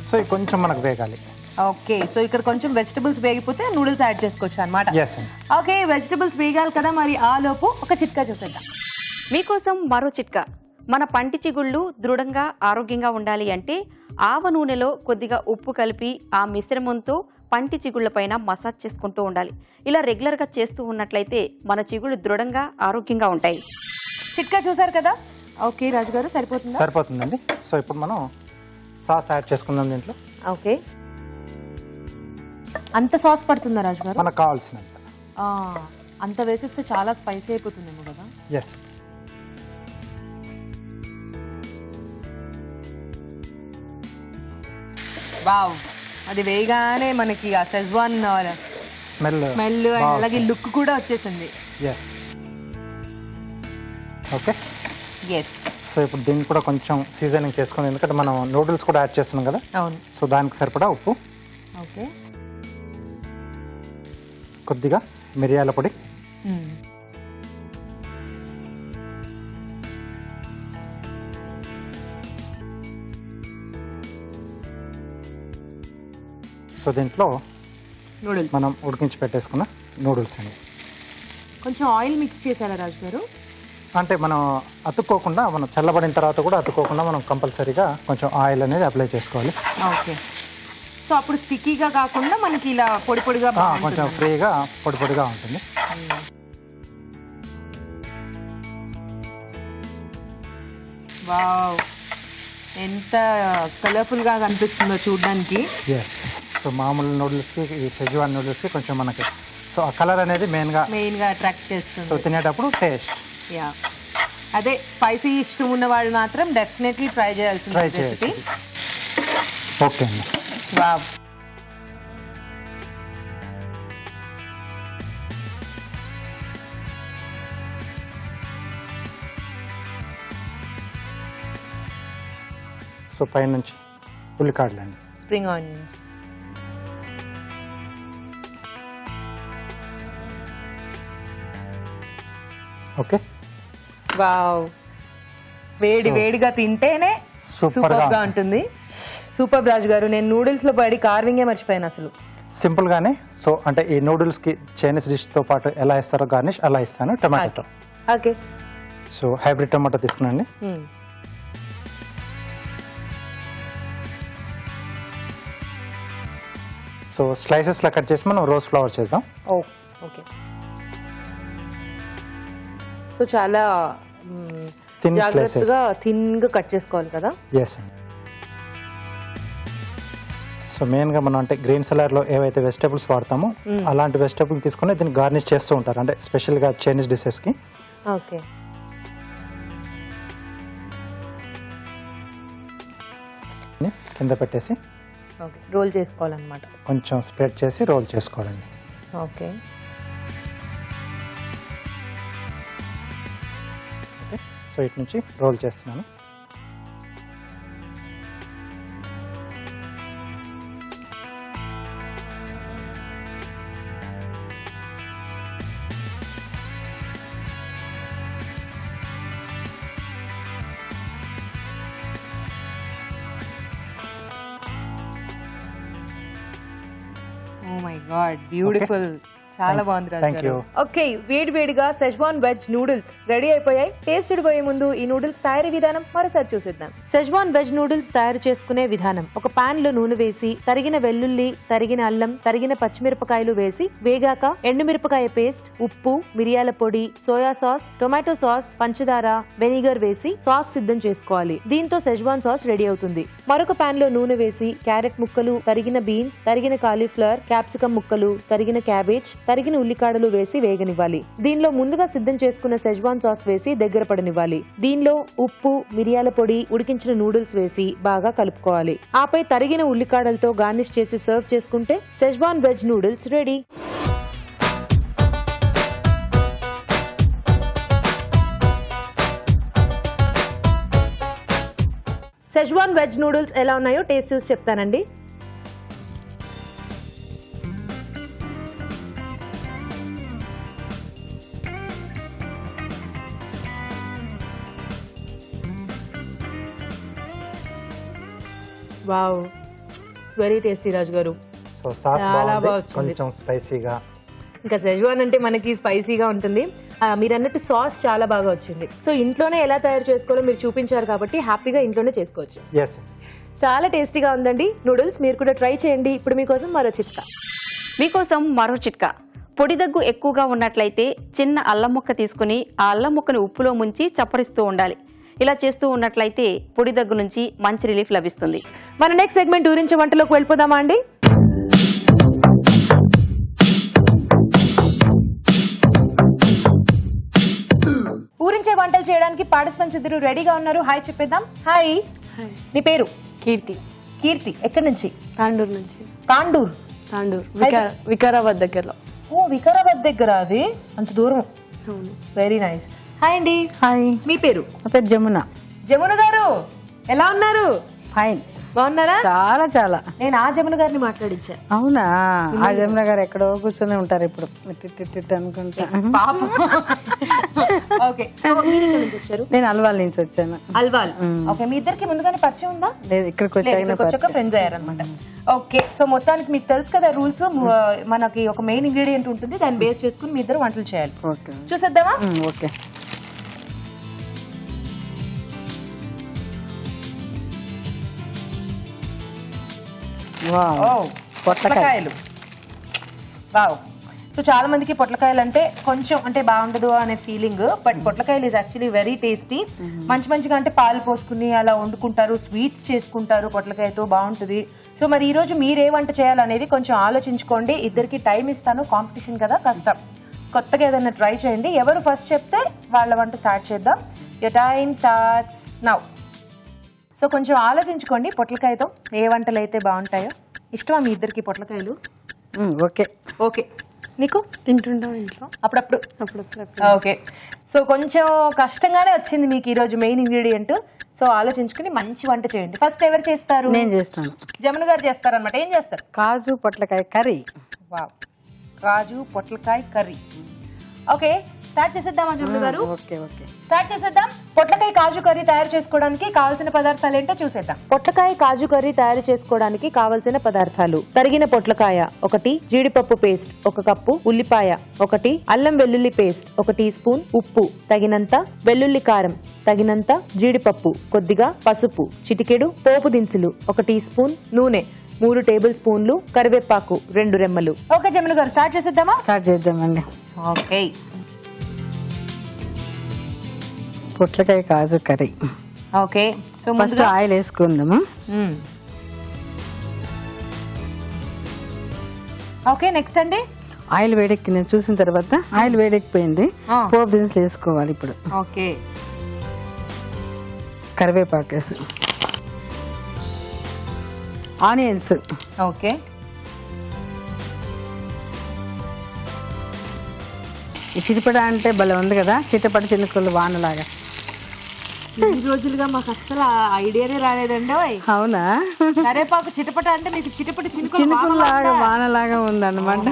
సో ఇది కొంచెం మనకు వేగాలి. ఓకే, సో ఇక్కడ కొంచెం వెజిటబుల్స్ వేగిపోతే నూడిల్స్ యాడ్ చేసుకోవచ్చు అనమాట. ఎస్ అండి. ఓకే, వెజిటబుల్స్ వేగాలి కదా, మరి ఆ లోపు ఒక చిట్కా చూసేద్దాం. మీకోసం మరో చిట్కా. మన పంటి చిగుళ్ళు దృఢంగా ఆరోగ్యంగా ఉండాలి అంటే ఆవ నూనెలో కొద్దిగా ఉప్పు కలిపి ఆ మిశ్రమంతో పంటి చిగుళ్ళపైన మసాజ్ చేసుకుంటూ ఉండాలి. ఇలా రెగ్యులర్గా చేస్తూ ఉన్నట్లయితే మన చిగుళ్ళు దృఢంగా ఆరోగ్యంగా ఉంటాయి. చిట్కా చూసారు కదా. ఓకే రాజు గారు, సరిపోతుందా? సరిపోతుందండి. సో ఇప్పుడు మనం సాస్ యాడ్ చేసుకుందాం దీంట్లో. ఓకే, అంత సాస్ పడుతుందా రాజు గారు? మనకు కావాల్సినంత. అంత వేసేస్తే చాలా స్పైసీ అయిపోతుందేమో కదా. ఎస్. వావ్, అది వేయగానే మనకి ఆ షెజ్వాన్ స్మెల్ అలాగే లుక్ కూడా వచ్చేసింది. ఎస్. ఓకే. ఎస్. సో ఇప్పుడు దీన్ని కూడా కొంచెం సీజనింగ్ చేసుకుని, ఎందుకంటే మనం నూడిల్స్ కూడా యాడ్ చేస్తున్నాం కదా. అవును. సో దానికి సరిపడా ఉప్పు. ఓకే. కొద్దిగా మిరియాల పొడి. సో దీంట్లో నూడిల్స్ మనం ఉడికించి పెట్టేసుకున్న నూడిల్స్ అండి. కొంచెం ఆయిల్ మిక్స్ చేశారా రాజు గారు? అంటే మనం అతుక్కోకుండా, మనం చల్లబడిన తర్వాత కూడా అతుక్కోకుండా మనం కంపల్సరీగా కొంచెం ఆయిల్ అనేది అప్లై చేసుకోవాలి. ఓకే. సో అప్పుడు స్టిక్కీగా కాకుండా మనకి ఇలా పొడి పొడిగా కొంచెం ఫ్రీగా పొడి పొడిగా ఉంటుంది. వావ్, ఎంత కలర్ఫుల్గా కనిపిస్తుందో చూడడానికి. ఎస్. సో మామూలు నూడిల్స్కి, ఈ షెజ్వాన్ నూడిల్స్కి కొంచెం మనకి సో ఆ కలర్ అనేది మెయిన్గా అట్రాక్ట్ చేస్తుంది. సో తినేటప్పుడు టేస్ట్. యా, అదే స్పైసీ ఇష్టం ఉన్న వాళ్ళు మాత్రం డెఫినెట్లీ ట్రై చేయాల్సిన రెసిపీ. ఓకే అండి. వావ్. సో పైనుంచి ఉల్లికాడలు అండి, స్ప్రింగ్ ఆనియన్స్. ఓకే. వావ్, వేడి వేడిగా తింటేనే సూపర్ గా ఉంటుంది. సూపర్ రాజు గారు, నేను నూడిల్స్ లో పడి కార్వింగే మర్చిపోయాను అసలు. సింపుల్ గానే. సో అంటే ఈ నూడిల్స్ కి చైనీస్ డిష్ తో పాటు ఎలా ఇస్తారో గార్నిష్ అలా ఇస్తాను, టమాటోతో. ఓకే. సో హైబ్రిడ్ టమాటో తీసుకున్నాండి. సో స్లైసెస్ లా కట్ చేసి మనం రోజ్ ఫ్లవర్ చేద్దాం. ఓకే. సో చాలా థిన్ జాగ్రత్తగా థిన్ గా కట్ చేసుకోవాలి కదా. ఎస్ అండి. సో మెయిన్గా మనం అంటే గ్రీన్ సలాడ్లో ఏవైతే వెజిటేబుల్స్ వాడతామో అలాంటి వెజిటేబుల్స్ తీసుకుని దీన్ని గార్నిష్ చేస్తూ ఉంటారు, అంటే స్పెషల్గా చైనీస్ డిషెస్కి. ఓకే. కింద పెట్టేసి ఓకే, రోల్ చేసుకోవాలన్నమాట. కొంచెం స్ప్రెడ్ చేసి రోల్ చేసుకోవాలండి. ఓకే. ఓకే. సో ఇటు నుంచి రోల్ చేస్తున్నాను. Oh my god, beautiful. చాలా బాగుంది రాజు గారు. ఓకే, వేడి వేడిగా సెజ్వాన్ వెజ్ నూడిల్స్ రెడీ అయిపోయాయి. టేస్ట్ పోయే ముందు ఈ నూడిల్స్ తయారీ విధానం మరోసారి చూసేద్దాం. సెజ్వాన్ వెజ్ నూడిల్స్ తయారు చేసుకునే విధానం: ఒక పాన్ లో నూనె వేసి తరిగిన వెల్లుల్లి, తరిగిన అల్లం, తరిగిన పచ్చిమిరపకాయలు వేసి వేగాక ఎండుమిరపకాయ పేస్ట్, ఉప్పు, మిరియాల పొడి, సోయా సాస్, టొమాటో సాస్, పంచదార, వెనిగర్ వేసి సాస్ సిద్ధం చేసుకోవాలి. దీంతో సెజ్వాన్ సాస్ రెడీ అవుతుంది. మరొక పాన్ లో నూనె వేసి క్యారెట్ ముక్కలు, తరిగిన బీన్స్, తరిగిన కాలీఫ్లవర్, క్యాప్సికం ముక్కలు, తరిగిన క్యాబేజ్, తరిగిన ఉల్లికాడలు వేసి వేగనివ్వాలి. దీనిలో ముందుగా సిద్ధం చేసుకున్న సెజ్వాన్ సాస్ వేసి దగ్గర పడనివ్వాలి. దీనిలో ఉప్పు, మిరియాల పొడి, ఉడికించిన నూడిల్స్ వేసి బాగా కలుపుకోవాలి. ఆపై తరిగిన ఉల్లికాడలతో గార్నిష్ చేసి సర్వ్ చేసుకుంటే Schezwan veg noodles ready. Schezwan veg noodles ఎలా ఉన్నాయో టేస్ట్ చూసి చెప్తానండి. వావ్, వెరీ టేస్టీ రాజు గారు. సో సాస్ చాలా బాగా బాగుంది, వచ్చింది. కొంచెం స్పైసీగా. ఇంకా సెజ్వాన్ అంటే మనకి స్పైసీగా ఉంటుంది. మీరు అన్నట్టు సాస్ చాలా బాగా వచ్చింది. సో ఇంట్లోనే ఎలా తయారు చేసుకోవాలో మీరు చూపించారు కాబట్టి హ్యాపీగా ఇంట్లోనే చేసుకోవచ్చు. ఎస్, చాలా టేస్టీగా ఉందండి నూడిల్స్. మీరు కూడా ట్రై చేయండి. ఇప్పుడు మీకోసం మరో చిట్కా. మీకోసం మరో చిట్కా. పొడి దగ్గు ఎక్కువగా ఉన్నట్లయితే చిన్న అల్లం ముక్క తీసుకుని ఆ అల్లం ముక్కను ఉప్పులో ముంచి చప్పరిస్తూ ఉండాలి. ఇలా చేస్తూ ఉన్నట్లయితే పొడి దగ్గు నుంచి మంచి రిలీఫ్ లభిస్తుంది. మన నెక్స్ట్ సెగ్మెంట్ ఊరించే వంటలోకి వెళ్ళిపోదామా అండి? ఊరించే వంటలు చేయడానికి పార్టిసిపెంట్స్ ఇద్దరు రెడీగా ఉన్నారు. హాయ్ చెప్పేద్దాం. హాయ్, నీ పేరు? కీర్తి. కీర్తి. ఎక్కడి నుంచి? తాండూరు నుంచి. తాండూర్. తాండూరు వికారాబాద్ దగ్గరలో. ఓ, వికారాబాద్ దగ్గర. అది అంత దూరం. అవును. Very nice. హాయ్ అండి. హాయ్, మీ పేరు? నా పేరు జమున. జమున గారు ఎలా ఉన్నారు? ఫైన్. బాగున్నారా? చాలా చాలా. నేను ఆ జమున గారిని మాట్లాడించా. అవునా? ఆ జమున గారు ఎక్కడో కూర్చొని ఉంటారు ఇప్పుడు అనుకుంటా. ఓకే, సో మీరు ఎక్కడి నుంచి వచ్చారు? నేను అల్వాల్ నుంచి వచ్చాను. అల్వాల్. ఓకే, మీ ఇద్దరికి ముందుగానే పరిచయం ఉందా? లేదు, ఇక్కడికి వచ్చాక ఫ్రెండ్స్ అయ్యారనమాట. ఓకే, సో మొత్తానికి మీకు తెలుసు కదా రూల్స్. మనకి ఒక మెయిన్ ఇంగ్రీడియంట్ ఉంటుంది, దాన్ని బేస్ చేసుకుని మీ ఇద్దరు వంటలు చేయాలి. ఓకే, చూసేద్దామా? ఓకే. పొట్లకాయలు. వావ్. సో చాలా మందికి పొట్లకాయలు అంటే కొంచెం అంటే బాగుండదు అనే ఫీలింగ్, బట్ పొట్లకాయలు ఈజ్ యాక్చువల్లీ వెరీ టేస్టీ. మంచిగా అంటే పాలు పోసుకుని అలా వండుకుంటారు, స్వీట్స్ చేసుకుంటారు పొట్లకాయతో, బాగుంటుంది. సో మరి ఈ రోజు మీరు ఏ వంట చేయాలనేది కొంచెం ఆలోచించుకోండి. ఇద్దరికి టైం ఇస్తాను, కాంపిటీషన్ కదా, కష్టం. కొత్తగా ఏదైనా ట్రై చేయండి. ఎవరు ఫస్ట్ చెప్తే వాళ్ళ వంట స్టార్ట్ చేద్దాం. Your time starts now. So కొంచెం ఆలోచించుకోండి పొట్లకాయతో ఏ వంటలు అయితే బాగుంటాయో. ఇష్టమా మీ ఇద్దరికి పొట్లకాయలు? ఓకే. ఓకే, నీకు? తింటుంటాం ఇంట్లో అప్పుడప్పుడు. ఓకే, సో కొంచెం కష్టంగానే వచ్చింది మీకు ఈరోజు మెయిన్ ఇంగ్రీడియంట్. సో ఆలోచించుకుని మంచి వంట చేయండి. ఫస్ట్ ఎవరు చేస్తారు? నేను చేస్తాను. జమున గారు చేస్తారనమాట. ఏం చేస్తారు? కాజు పొట్లకాయ కర్రీ. వావ్, కాజు పొట్లకాయ కర్రీ. ఓకే, స్టార్ట్ చేసేద్దామా జమున గారు? ఓకే ఓకే, స్టార్ట్ చేసేద్దాం. పొట్లకాయ కాజు కర్రీ తయారు చేసుకోవడానికి కావాల్సిన పదార్థాలు ఏంటో చూసేద్దాం. పొట్లకాయ కాజు కర్రీ తయారు చేసుకోవడానికి కావాల్సిన పదార్థాలు: తరిగిన పొట్లకాయ 1, జీడిపప్పు పేస్ట్ 1 కప్పు, ఉల్లిపాయ 1, అల్లం వెల్లుల్లి పేస్ట్ 1 టీ స్పూన్, ఉప్పు తగినంత, వెల్లుల్లి కారం తగినంత, జీడిపప్పు కొద్దిగా, పసుపు చిటికెడు, పోపు దినుసులు 1 టీ స్పూన్, నూనె 3 టేబుల్ స్పూన్లు, కరివేపాకు 2 రెమ్మలు. ఓకే జమున గారు, స్టార్ట్ చేసేద్దామా? స్టార్ట్ చేద్దామండి. ఓకే, పొట్లకాయ కాజు curry. Okay, so first oil వేసుకుందాము. ఓకే, నెక్స్ట్ అండి? ఆయిల్ వేడెక్కి నేను చూసిన తర్వాత ఆయిల్ వేడెక్కిపోయింది. పోపు దినుసులు వేసుకోవాలి ఇప్పుడు. ఓకే, కరివేపాకు వేసి, ఆనియన్స్, ఓకే, ఈ చిటిపట అంటే భలే ఉంది కదా, చిట్టపట చినుకులు వానలాగా. ఈ రోజులుగా మాకు అసలు ఐడియానే రాలేదండి. అవునా? కరేపాకు చిటపట అంటే మీకు చిటపటి చినుకులాగా వానలాగా ఉందన్నమాట.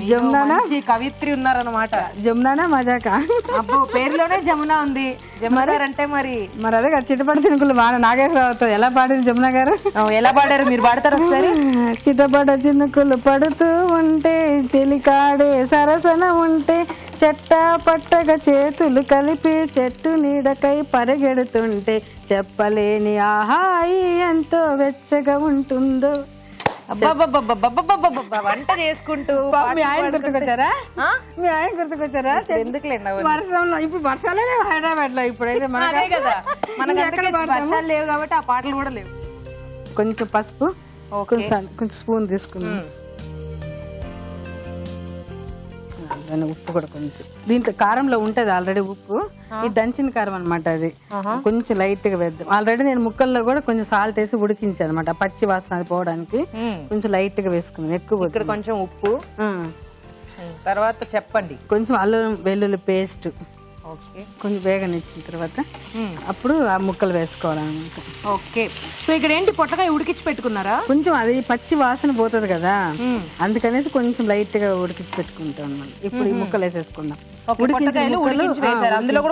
జమునా కవిత్రి ఉన్నారనమాట. జమునా మజాక. అబ్బో, పేరులోనే జమున ఉంది. జమున గారు అంటే మరి అదే కదా, చిటపట చినుకులు వాన. నాగేశ్వరరావుతో ఎలా పాడింది జమున గారు? ఎలా పాడారు? మీరు పాడతారు ఒకసారి. చిటపట చినుకులు పడుతూ ఉంటే, చెలికాడే సరసన ఉంటే, చెట్ట పట్టగా చేతులు కలిపి చెట్టు నీడకై పరిగెడుతుంటే, చెప్పలేని ఆహాయి ఎంతో వెచ్చగా ఉంటుందో. వంట చేసుకుంటూ మీ ఆయన గుర్తుకొచ్చారా? మీ ఆయన గుర్తుకొచ్చారా? ఎందుకులేండి, వర్షంలో. ఇప్పుడు వర్షాలే హైదరాబాద్ లో. ఇప్పుడైతే కదా మనకి వర్షాలు లేవు కాబట్టి ఆ పాటలు కూడా లేవు. కొంచెం పసుపు, కొంచెం స్పూన్ తీసుకున్నాం. దాని ఉప్పు కూడా కొంచెం దీంట్లో కారంలో ఉంటది ఆల్రెడీ ఉప్పు, ఇది దంచిన కారం అనమాట. అది కొంచెం లైట్ గా వేద్దాం. ఆల్రెడీ నేను ముక్కల్లో కూడా కొంచెం సాల్ట్ వేసి ఉడికించాను అనమాట, పచ్చి వాసన అది పోవడానికి కొంచెం లైట్ గా వేసుకున్నాను. ఎక్కువ ఇక్కడ కొంచెం ఉప్పు, తర్వాత చెప్పండి కొంచెం అల్లం వెల్లుల్లి పేస్ట్ ఓకే కొంచెం వేగనిచ్చిన తర్వాత అప్పుడు ఆ ముక్కలు వేసుకోవాలన్నమాట. ఓకే. సో ఇక్కడ ఏంటి పొట్లకాయ ఉడికించి పెట్టుకున్నారా? కొంచెం అది పచ్చి వాసన పోతుంది కదా, అందుకనేసి కొంచెం లైట్ గా ఉడికించి పెట్టుకుంటాం అన్నమాట. ఇప్పుడు ఈ ముక్కలు వేసేసుకుందాం.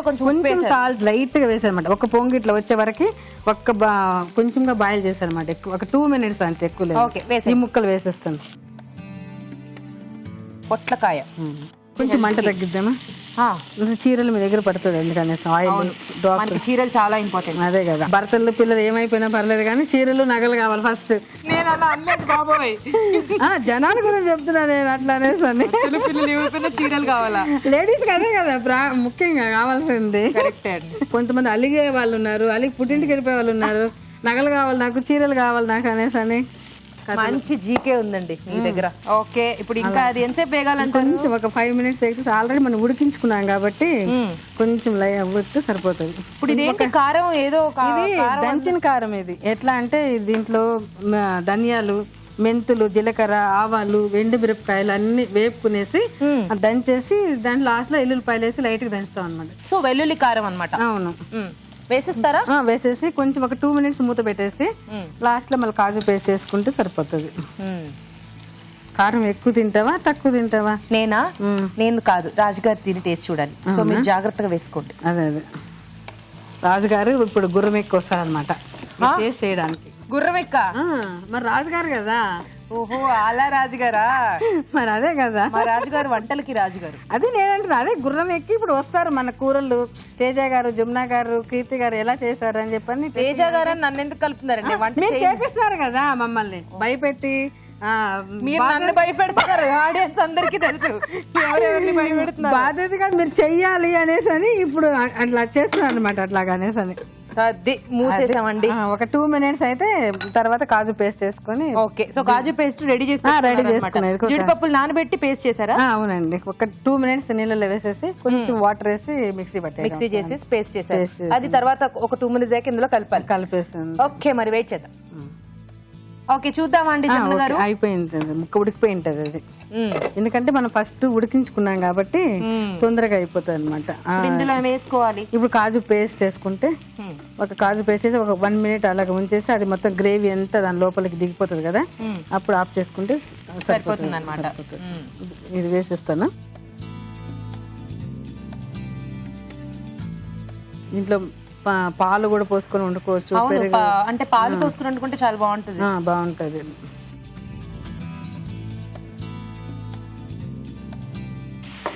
కొంచెం సాల్ట్ లైట్ గా వేసారనమాట. ఒక పొంగి ఇట్లా వచ్చే వరకు కొంచెంగా బాయిల్ చేశారనమాట. ఎక్కువ ఒక 2 minutes అంతే, ఎక్కువ లేదు. ఈ ముక్కలు వేసేస్తాను. పొట్లకాయ కొంచెం మంట తగ్గిద్దామా? చీరలు మీ దగ్గర పడుతుంది ఎందుకనేసి ఆయిల్ చీరలు చాలా ఇంపార్టెంట్. అదే కదా, భర్తలు పిల్లలు ఏమైపోయినా పర్లేదు కానీ చీరలు నగలు కావాలి ఫస్ట్. జనాలు కూడా చెప్తున్నా నేను అట్లా అనేసి చీరలు కావాలా లేడీస్ కి అదే కదా ముఖ్యంగా కావాల్సింది. కొంతమంది అలిగే వాళ్ళు ఉన్నారు, అలిగి పుట్టింటికి వెళ్ళిపోయే వాళ్ళు ఉన్నారు. నగలు కావాలి నాకు, చీరలు కావాలి నాకు అనేసి అని. మంచి జీకే ఉందండి మీ దగ్గర. ఓకే, ఇప్పుడు ఇంకా అది ఎంతసేపు వేగాలంటే కొంచెం ఒక 5 minutes అయితే ఆల్రెడీ మనం ఉడికించుకున్నాం కాబట్టి కొంచెం ఉడికితే సరిపోతుంది. ఇప్పుడు ఇదేంటి కారం? ఏదో దంచిన కారం ఇది. ఎట్లా అంటే దీంట్లో ధనియాలు, మెంతులు, జీలకర్ర, ఆవాలు, ఎండు మిరపకాయలు అన్ని వేపుకునేసి దంచేసి దాంట్లో లాస్ట్ లో ఎల్లుల్లిపాయలు వేసి లైట్ గా దంచుతాం అనమాట. సో వెల్లుల్లి కారం అనమాట. అవును, వేసేస్తారా? వేసేసి కొంచెం ఒక 2 minutes మూత పెట్టేసి లాస్ట్ లో మళ్ళీ కాజు పేస్ట్ చేసుకుంటే సరిపోతుంది. కారం ఎక్కువ తింటావా తక్కువ తింటావా? నేను కాదు, రాజుగారు తిని టేస్ట్ చూడాలి. సో మీరు జాగ్రత్తగా వేసుకోండి. అదే రాజుగారు ఇప్పుడు గుర్రం ఎక్కువ వస్తారనమాట టేస్ట్ చేయడానికి. గుర్రం ఎక్క మరి రాజుగారు కదా. ఓహో, అలా రాజుగారా? మరి అదే కదా, మా రాజుగారు వంటలకి రాజుగారు. అదే నేనంటున్నా, అదే గుర్రం ఎక్కి ఇప్పుడు వస్తారు మన కూరలు. తేజ గారు, జమున గారు, కీర్తి గారు ఎలా చేశారు అని చెప్పని. తేజ గారు నన్ను ఎందుకు కలుపుతున్నారండి? వంట చేపిస్తున్నారు కదా మమ్మల్ని భయపెట్టి. మీరు నన్ను భయపెడతారు, ఆడియన్స్ అందరికి తెలుసు ఎవరెవరిని భయపెడుతున్నారు. బాధ్యతగా మీరు చెయ్యాలి అనేసి అని ఇప్పుడు అట్లా చేస్తున్నారు అనమాట. అట్లాగా అనేసి అని మూసేసామండి. ఒక 2 minutes అయితే తర్వాత కాజు పేస్ట్ వేసుకొని. ఓకే, సో కాజు పేస్ట్ రెడీ చేసుకుని జీడిపప్పులు నానబెట్టి పేస్ట్ చేశారా? అవునండి, ఒక 2 minutes నీళ్ళలో వేసేసి కొంచెం వాటర్ వేసి మిక్సీ చేసి పేస్ట్ చేశారు. అది తర్వాత ఒక 2 minutes దాకా ఇందులో కలిపేస్తాను. ఓకే, మరి వెయిట్ చేద్దాం. ఓకే, చూద్దామా అండి. అయిపోయింది, ముక్క ఉడికిపోయి ఉంటది అది. ఎందుకంటే మనం ఫస్ట్ ఉడికించుకున్నాం కాబట్టి తొందరగా అయిపోతుంది అనమాట. ఇందులో వేసుకోవాలి. ఇప్పుడు కాజు పేస్ట్ వేసుకుంటే ఒక కాజు పేస్ట్ వేసి ఒక 1 minute అలాగ ఉంచేసి అది మొత్తం గ్రేవీ అంతా దాని లోపలికి దిగిపోతుంది కదా, అప్పుడు ఆఫ్ చేసుకుంటే సరిపోతుంది అనమాట. ఇది వేసేస్తాను. దీంట్లో పాలు కూడా పోసుకొని వండుకోవచ్చు. అంటే పాలు పోసుకుని వండుకుంటే చాలా బాగుంటుంది. బాగుంటది.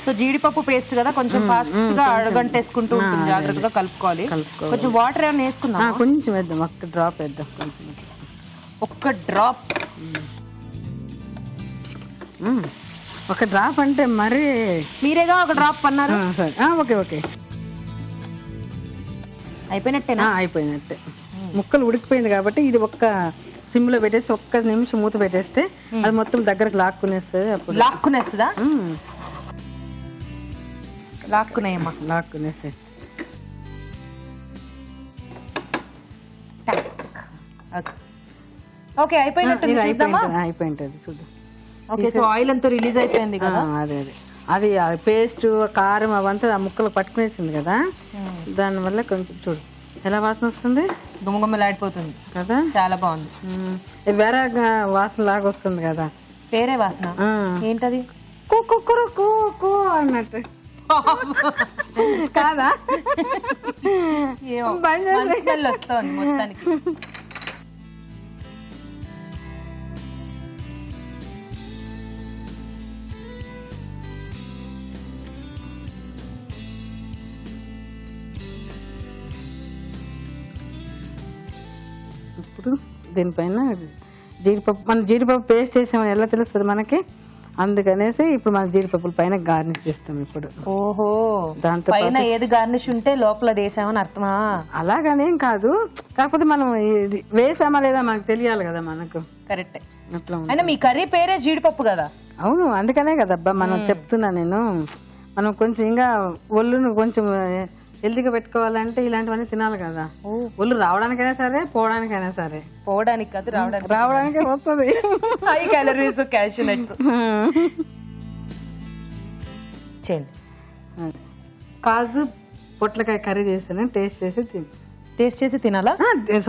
సో జీడిపప్పు పేస్ట్ కదా, కొంచెం ఫాస్ట్ గా అడగంటేసుకుంటూ ఉంటుంది, జాగ్రత్తగా కలుపుకోవాలి. కొంచెం వాటర్ ఏమైనా వేసుకుందాం? కొంచెం వేద్దాం, ఒక్క డ్రాప్ వేద్దాం. ఒక్క డ్రాప్, ఒక డ్రాప్ అంటే మరి మీరేగా ఒక డ్రాప్ అన్నారు. ఓకే ఓకే, అయిపోయినట్టేనా? అయిపోయినట్టే. ముక్కలు ఉడికిపోయింది కాబట్టి ఇది ఒక్క సిమ్ లో పెట్టేసి 1 నిమిషం మూత పెట్టేస్తే అది మొత్తం దగ్గరకు లాక్కునేస్తుంది. అప్పుడు లాక్కునేస్తుందా? లాక్కునేయమ్మా, లాక్కునేసి. ఓకే, అయిపోయినట్టు అయిపోయింటది చూద్దాం. ఓకే, సో ఆయిల్ అంతా రిలీజ్ అయిపోయింది కదా. అదే అది పేస్ట్ కారం అవంతా ఆ ముక్కలు పట్టుకునేసింది కదా, దానివల్ల కొంచెం చూడు ఎలా వాసన వస్తుంది, గుమ్మగుమ్మలాడిపోతుంది కదా. చాలా బాగుంది. వేరే వాసన లాగా వస్తుంది కదా. వేరే వాసన ఏంటది? కూ అన్నట్టు కాదా? స్మెల్ వస్తుంది మొత్తానికి. ఇప్పుడు దీనిపైన జీడిపప్పు, మనం జీడిపప్పు పేస్ట్ చేసామని ఎలా తెలుస్తుంది మనకి, అందుకనేసి ఇప్పుడు మన జీడిపప్పుల పైన గార్నిష్ చేస్తాం ఇప్పుడు. ఓహో, దాంతో పైన ఏది గార్నిష్ ఉంటే లోపల వేసామని అర్థమా? అలాగనేం కాదు, కాకపోతే మనం వేసామా లేదా మనకు తెలియాలి కదా మనకు. కరెక్ట్. అయినా మీ కర్రీ పేరే జీడిపప్పు కదా. అవును, అందుకనే కదబ్బా మనం చెప్తున్నా నేను. మనం కొంచెం ఇంకా ఒళ్ళును కొంచెం హెల్తీగా పెట్టుకోవాలంటే ఇలాంటివన్నీ తినాలి కదా. ఒళ్ళు రావడానికైనా సరే, పోవడానికైనా సరే. పోవడానికి కాదు, రావడానికే వస్తుంది. High calories cashew nuts. చేయండి. కాజు పొట్లకాయ కర్రీ చేస్తాను, టేస్ట్ చేసి తినాలా?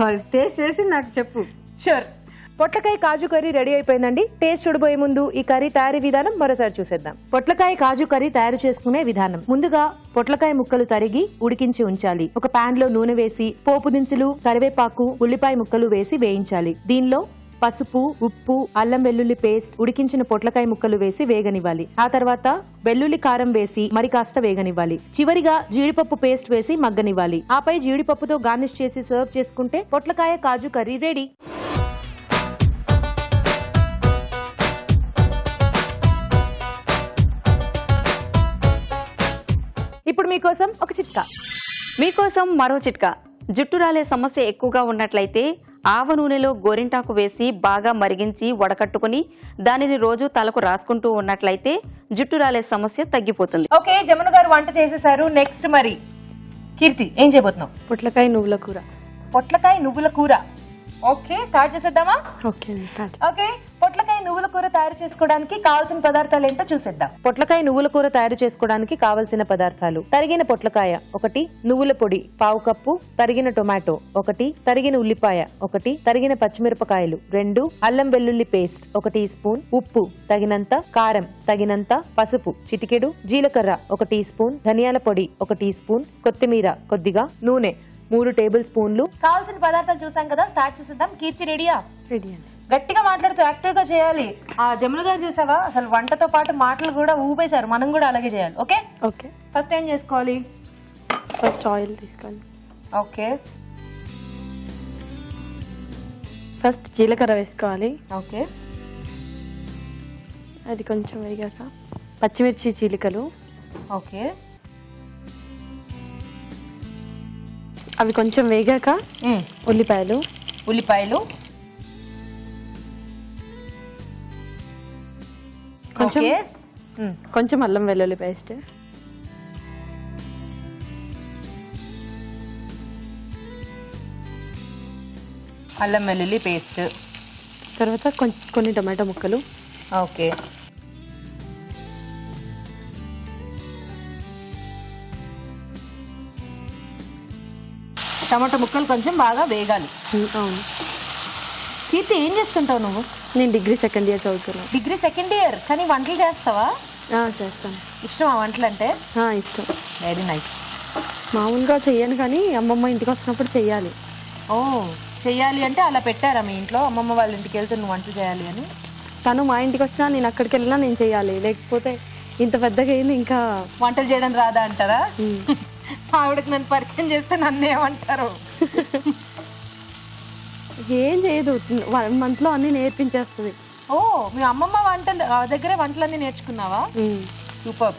సారీ, టేస్ట్ చేసి నాకు చెప్పు. షూర్. పొట్లకాయ కాజు కర్రీ రెడీ అయిపోయిందండి. టేస్ట్ చూడబోయే ముందు ఈ కర్రీ తయారీ విధానం మరోసారి చూసేద్దాం. పొట్లకాయ కాజు కర్రీ తయారు చేసుకునే విధానం. ముందుగా పొట్లకాయ ముక్కలు తరిగి ఉడికించి ఉంచాలి. ఒక పాన్ లో నూనె వేసి పోపు దినుసులు, కరివేపాకు, ఉల్లిపాయ ముక్కలు వేసి వేయించాలి. దీనిలో పసుపు, ఉప్పు, అల్లం వెల్లుల్లి పేస్ట్, ఉడికించిన పొట్లకాయ ముక్కలు వేసి వేగనివ్వాలి. ఆ తర్వాత వెల్లుల్లి కారం వేసి మరి కాస్త వేగనివ్వాలి. చివరిగా జీడిపప్పు పేస్ట్ వేసి మగ్గనివ్వాలి. ఆపై జీడిపప్పుతో గార్నిష్ చేసి సర్వ్ చేసుకుంటే పొట్లకాయ కాజు కర్రీ రెడీ. ఇప్పుడు మీకోసం ఒక చిట్కా. మీకోసం మరో చిట్కా. జుట్టు రాలే సమస్య ఎక్కువగా ఉన్నట్లయితే ఆవ నూనెలో గోరింటాకు వేసి బాగా మరిగించి వడకట్టుకుని దానిని రోజు తలకు రాసుకుంటూ ఉన్నట్లయితే జుట్టు రాలే సమస్య తగ్గిపోతుంది. ఓకే, జమున గారు వంట చేసేసారు. నెక్స్ట్ మరి కీర్తి ఏం చేయబోతున్నావు? పొట్లకాయ నువ్వుల కూర. పొట్లకాయ నువ్వుల కూర. ఓకే, స్టార్ట్ చేసేద్దామా? Okay start. ఓకే, పొట్లకాయ నువ్వుల కూర తయారు చేసుకోవడానికి కావాల్సిన పదార్థాలు ఏంటో చూసేద్దాం. పొట్లకాయ నువ్వుల కూర తయారు చేసుకోవడానికి కావలసిన పదార్థాలు: తరిగిన పొట్లకాయ 1, నువ్వుల పొడి 1/2 కప్పు, తరిగిన టొమాటో 1, తరిగిన ఉల్లిపాయ 1, తరిగిన పచ్చిమిరపకాయలు 2, అల్లం వెల్లుల్లి పేస్ట్ 1 టీ స్పూన్, ఉప్పు తగినంత, కారం తగినంత, పసుపు చిటికెడు, జీలకర్ర 1 టీ స్పూన్, ధనియాల పొడి 1 టీ స్పూన్, కొత్తిమీర కొద్దిగా, నూనె 3 టేబుల్ స్పూన్లు. కావాల్సిన పదార్థాలు చూసాం కదా, స్టార్ట్ చేసేద్దాం. కీర్తి రెడీయా? రెడీ అండి. గట్టిగా మాట్లాడుతూ యాక్టివ్ గా చేయాలి. ఆ జమున గారు చూసావా, అసలు వంటతో పాటు మాటలు కూడా ఊపేశారు. మనం కూడా అలాగే చేయాలి. Okay okay. ఫస్ట్ ఏం చేసుకోవాలి? ఫస్ట్ ఆయిల్ తీసుకోండి. ఓకే ఫస్ట్ జీలకర్ర వేసుకోవాలి. ఓకే అది కొంచెం వేగాక పచ్చిమిర్చి చీలికలు, ఓకే అవి కొంచెం వేగాక ఉల్లిపాయలు, కొంచెం ఓకే కొంచెం అల్లం వెల్లుల్లి పేస్ట్, అల్లం వెల్లుల్లి పేస్ట్, తర్వాత కొన్ని టమాటో ముక్కలు, ఓకే టమాటో ముక్కలు కొంచెం బాగా వేగాలి. అవును. కీర్తి ఏం చేస్తుంటావు నువ్వు? నేను డిగ్రీ సెకండ్ ఇయర్ చదువుతున్నాను. డిగ్రీ సెకండ్ ఇయర్, కానీ వంటలు చేస్తావా? చేస్తాను. ఇష్టం ఆ వంటలు అంటే? ఇష్టం. Very nice. మామూలుగా చెయ్యను కానీ అమ్మమ్మ ఇంటికి వచ్చినప్పుడు చెయ్యాలి. ఓ, చెయ్యాలి అంటే అలా పెట్టారా మీ ఇంట్లో? అమ్మమ్మ వాళ్ళ ఇంటికి వెళ్తే నువ్వు వంటలు చేయాలి అని? తను మా ఇంటికి వచ్చినా నేను అక్కడికి వెళ్ళినా నేను చెయ్యాలి, లేకపోతే ఇంత పెద్దగా అయింది ఇంకా వంటలు చేయడం రాదా అంటారా? ఆవిడకి నన్ను పరిచయం చేస్తే నన్ను ఏమంటారు? ఏం చేయదు, 1 month లో అన్ని నేర్పించేస్తుంది. ఓ, మీ అమ్మమ్మ వంట దగ్గరే వంటలన్నీ నేర్చుకున్నావా? సూపర్.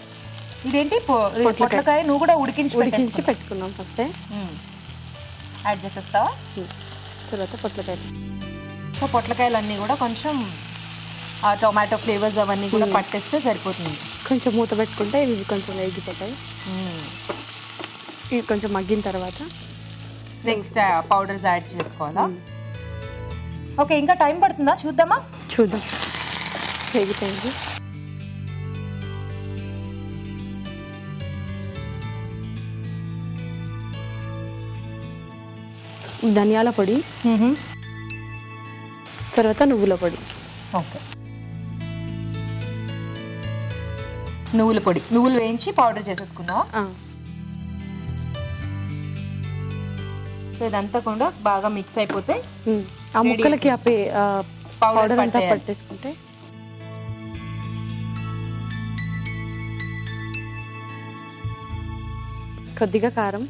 ఇదేంటి పొట్లకాయ నువ్వు కూడా ఉడికించి పెట్టుకున్నాం ఫస్టే. యాడ్ చేసేస్తావా? తర్వాత పొట్లకాయలు. సో పొట్లకాయలు అన్నీ కూడా కొంచెం ఆ టొమాటో ఫ్లేవర్స్ అవన్నీ కూడా పట్టేస్తే సరిపోతుంది. కొంచెం మూత పెట్టుకుంటే ఇవి కొంచెం వేగిపోతాయి. ఇవి కొంచెం మగ్గిన తర్వాత నెక్స్ట్ పౌడర్స్ యాడ్ చేసుకోవాలా? ఓకే, ఇంకా టైం పడుతుందా? చూద్దామా? చూద్దాం. వేగిపోయింది. ధనియాల పొడి, తర్వాత నువ్వుల పొడి. ఓకే, నువ్వుల పొడి, నువ్వులు వేయించి పౌడర్ చేసేసుకున్నావా? ఇదంతా కూడా బాగా మిక్స్ అయిపోతే ఆ ముక్కలకి పౌడర్ అంతా పట్టేసుకుంటే కొద్దిగా కారం,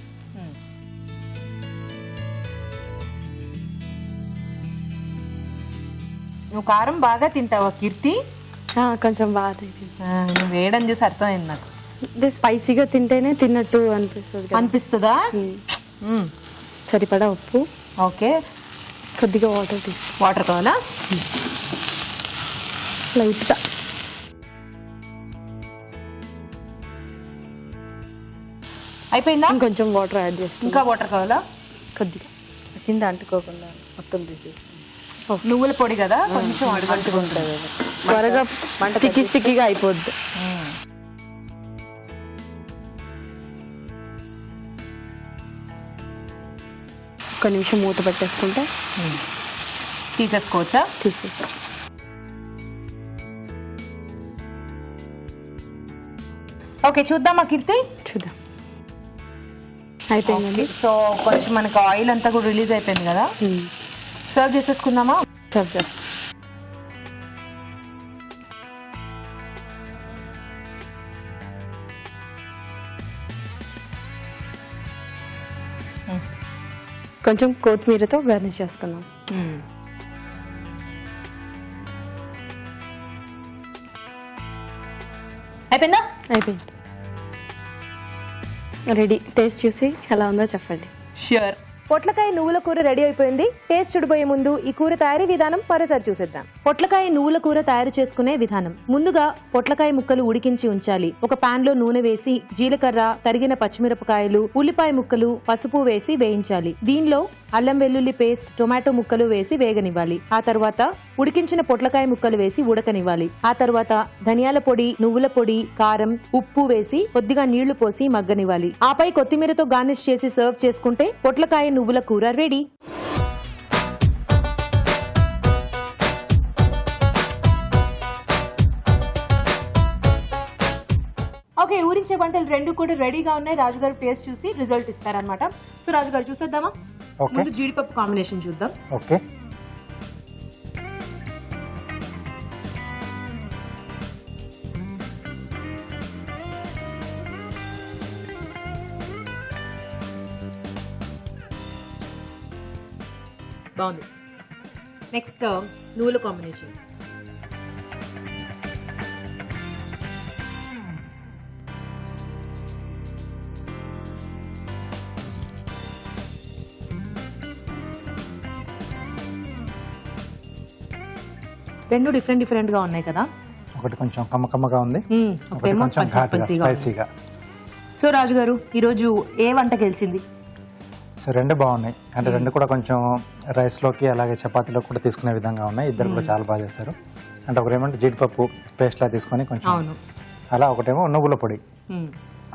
నువ్వు కారం బాగా తింటావా కీర్తి? కొంచెం బాగా నువ్వు వేయడం చూసి అర్థమైంది నాకు. స్పైసీగా తింటేనే తిన్నట్టు అనిపిస్తుందా? సరిపడా ఉప్పు, ఓకే కొద్దిగా వాటర్ కావాలా? లైట్గా అయిపోయిందా? ఇంకొంచెం వాటర్ యాడ్ చేస్తాం. ఇంకా వాటర్ కావాలా? కొద్దిగా కింద అంటుకోకుండా మొత్తం తీసేసి నువ్వుల పొడి కదా, కొంచెం అంటుకుంటుంది. త్వరగా స్టిక్కీగా అయిపోద్ది. ఒక నిమిషం మూత పెట్టేసుకుంటే తీసేసుకోవచ్చా? తీసేస్తాం. ఓకే, చూద్దామా కీర్తి? చూద్దాం. అయిపోయిందండి. సో కొంచెం మనకి ఆయిల్ అంతా కూడా రిలీజ్ అయిపోయింది కదా, సర్వ్ చేసేసుకుందామా? సర్వ్ చేస్తాం. కొంచెం కొత్తిమీరతో గార్నిష్ చేసుకున్నాం. అయిపోయిందా? అయిపోయింది. రెడీ. టేస్ట్ చూసి ఎలా ఉందో చెప్పండి. ష్యూర్. పొట్లకాయ నువ్వుల కూర రెడీ అయిపోయింది. టేస్ట్ చూడబోయే ముందు ఈ కూర తయారీ విధానం మరోసారి చూసేద్దాం. పొట్లకాయ నువ్వుల కూర తయారు చేసుకునే విధానం. ముందుగా పొట్లకాయ ముక్కలు ఉడికించి ఉంచాలి. ఒక పాన్ లో నూనె వేసి జీలకర్ర, తరిగిన పచ్చిమిరపకాయలు, ఉల్లిపాయ ముక్కలు, పసుపు వేసి వేయించాలి. దీనిలో అల్లం వెల్లుల్లి పేస్ట్, టొమాటో ముక్కలు వేసి వేగనివ్వాలి. ఆ తర్వాత ఉడికించిన పొట్లకాయ ముక్కలు వేసి ఉడకనివ్వాలి. ఆ తర్వాత ధనియాల పొడి, నువ్వుల పొడి, కారం, ఉప్పు వేసి కొద్దిగా నీళ్లు పోసి మగ్గనివ్వాలి. ఆపై కొత్తిమీరతో గార్నిష్ చేసి సర్వ్ చేసుకుంటే పొట్లకాయ నువ్వుల కూర రెడీ. ఓకే, ఊరించే వంటలు రెండు కూడా రెడీగా ఉన్నాయి. రాజుగారు టేస్ట్ చూసి రిజల్ట్ ఇస్తారనమాట. సో రాజుగారు చూసేద్దామా? ముందు జీడిపప్పు కాంబినేషన్ చూద్దాం. ఓకే, బాగుంది. నెక్స్ట్ నువ్వుల కాంబినేషన్. రెండు డిఫరెంట్ గా ఉన్నాయి కదా. ఒకటి కొంచెం కమ్మకమ్మగా ఉంది, ఒకటి ఒకేమో కొంచెం ఘాటుగా స్పైసీగా. సో రాజుగారు ఈరోజు ఏ వంట గెలిచింది? సో రెండు బాగున్నాయి, అంటే రెండు కూడా కొంచెం రైస్లోకి అలాగే చపాతీలోకి కూడా తీసుకునే విధంగా ఉన్నాయి. ఇద్దరు కూడా చాలా బాగా చేశారు. అంటే ఒకరేమంటే జీడిపప్పు పేస్ట్లా తీసుకొని కొంచెం అలా, ఒకటేమో నువ్వుల పొడి.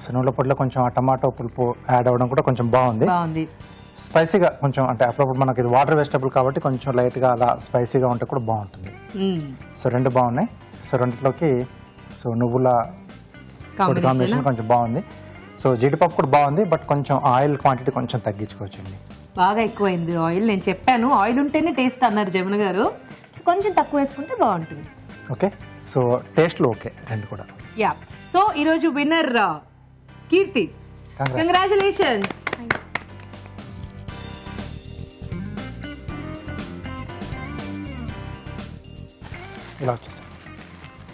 సో నువ్వుల పొడిలో కొంచెం ఆ టమాటో పులుపు యాడ్ అవ్వడం కూడా కొంచెం బాగుంది. స్పైసీగా కొంచెం, అంటే అప్పుడప్పుడు మనకి ఇది వాటర్ వెజిటబుల్ కాబట్టి కొంచెం లైట్గా అలా స్పైసీగా ఉంటే కూడా బాగుంటుంది. సో రెండు బాగున్నాయి. సో రెండిట్లోకి సో నువ్వుల పొడి కాంబినేషన్ కొంచెం బాగుంది. సో జీడిపప్పు కూడా బాగుంది, బట్ కొంచెం ఆయిల్ క్వాంటిటీ కొంచెం తగ్గించుకోవచ్చండి. బాగా ఎక్కువైంది ఆయిల్. నేను చెప్పాను ఆయిల్ ఉంటేనే టేస్ట్ అన్నారు జమున గారు. కొంచెం తక్కువ వేసుకుంటే బాగుంటుంది. ఓకే, సో టేస్ట్లో ఓకే రెండు కూడా. యా. సో ఈరోజు విన్నర్ కీర్తి. కంగ్రాచులేషన్స్. ఇలా వచ్చేసాం.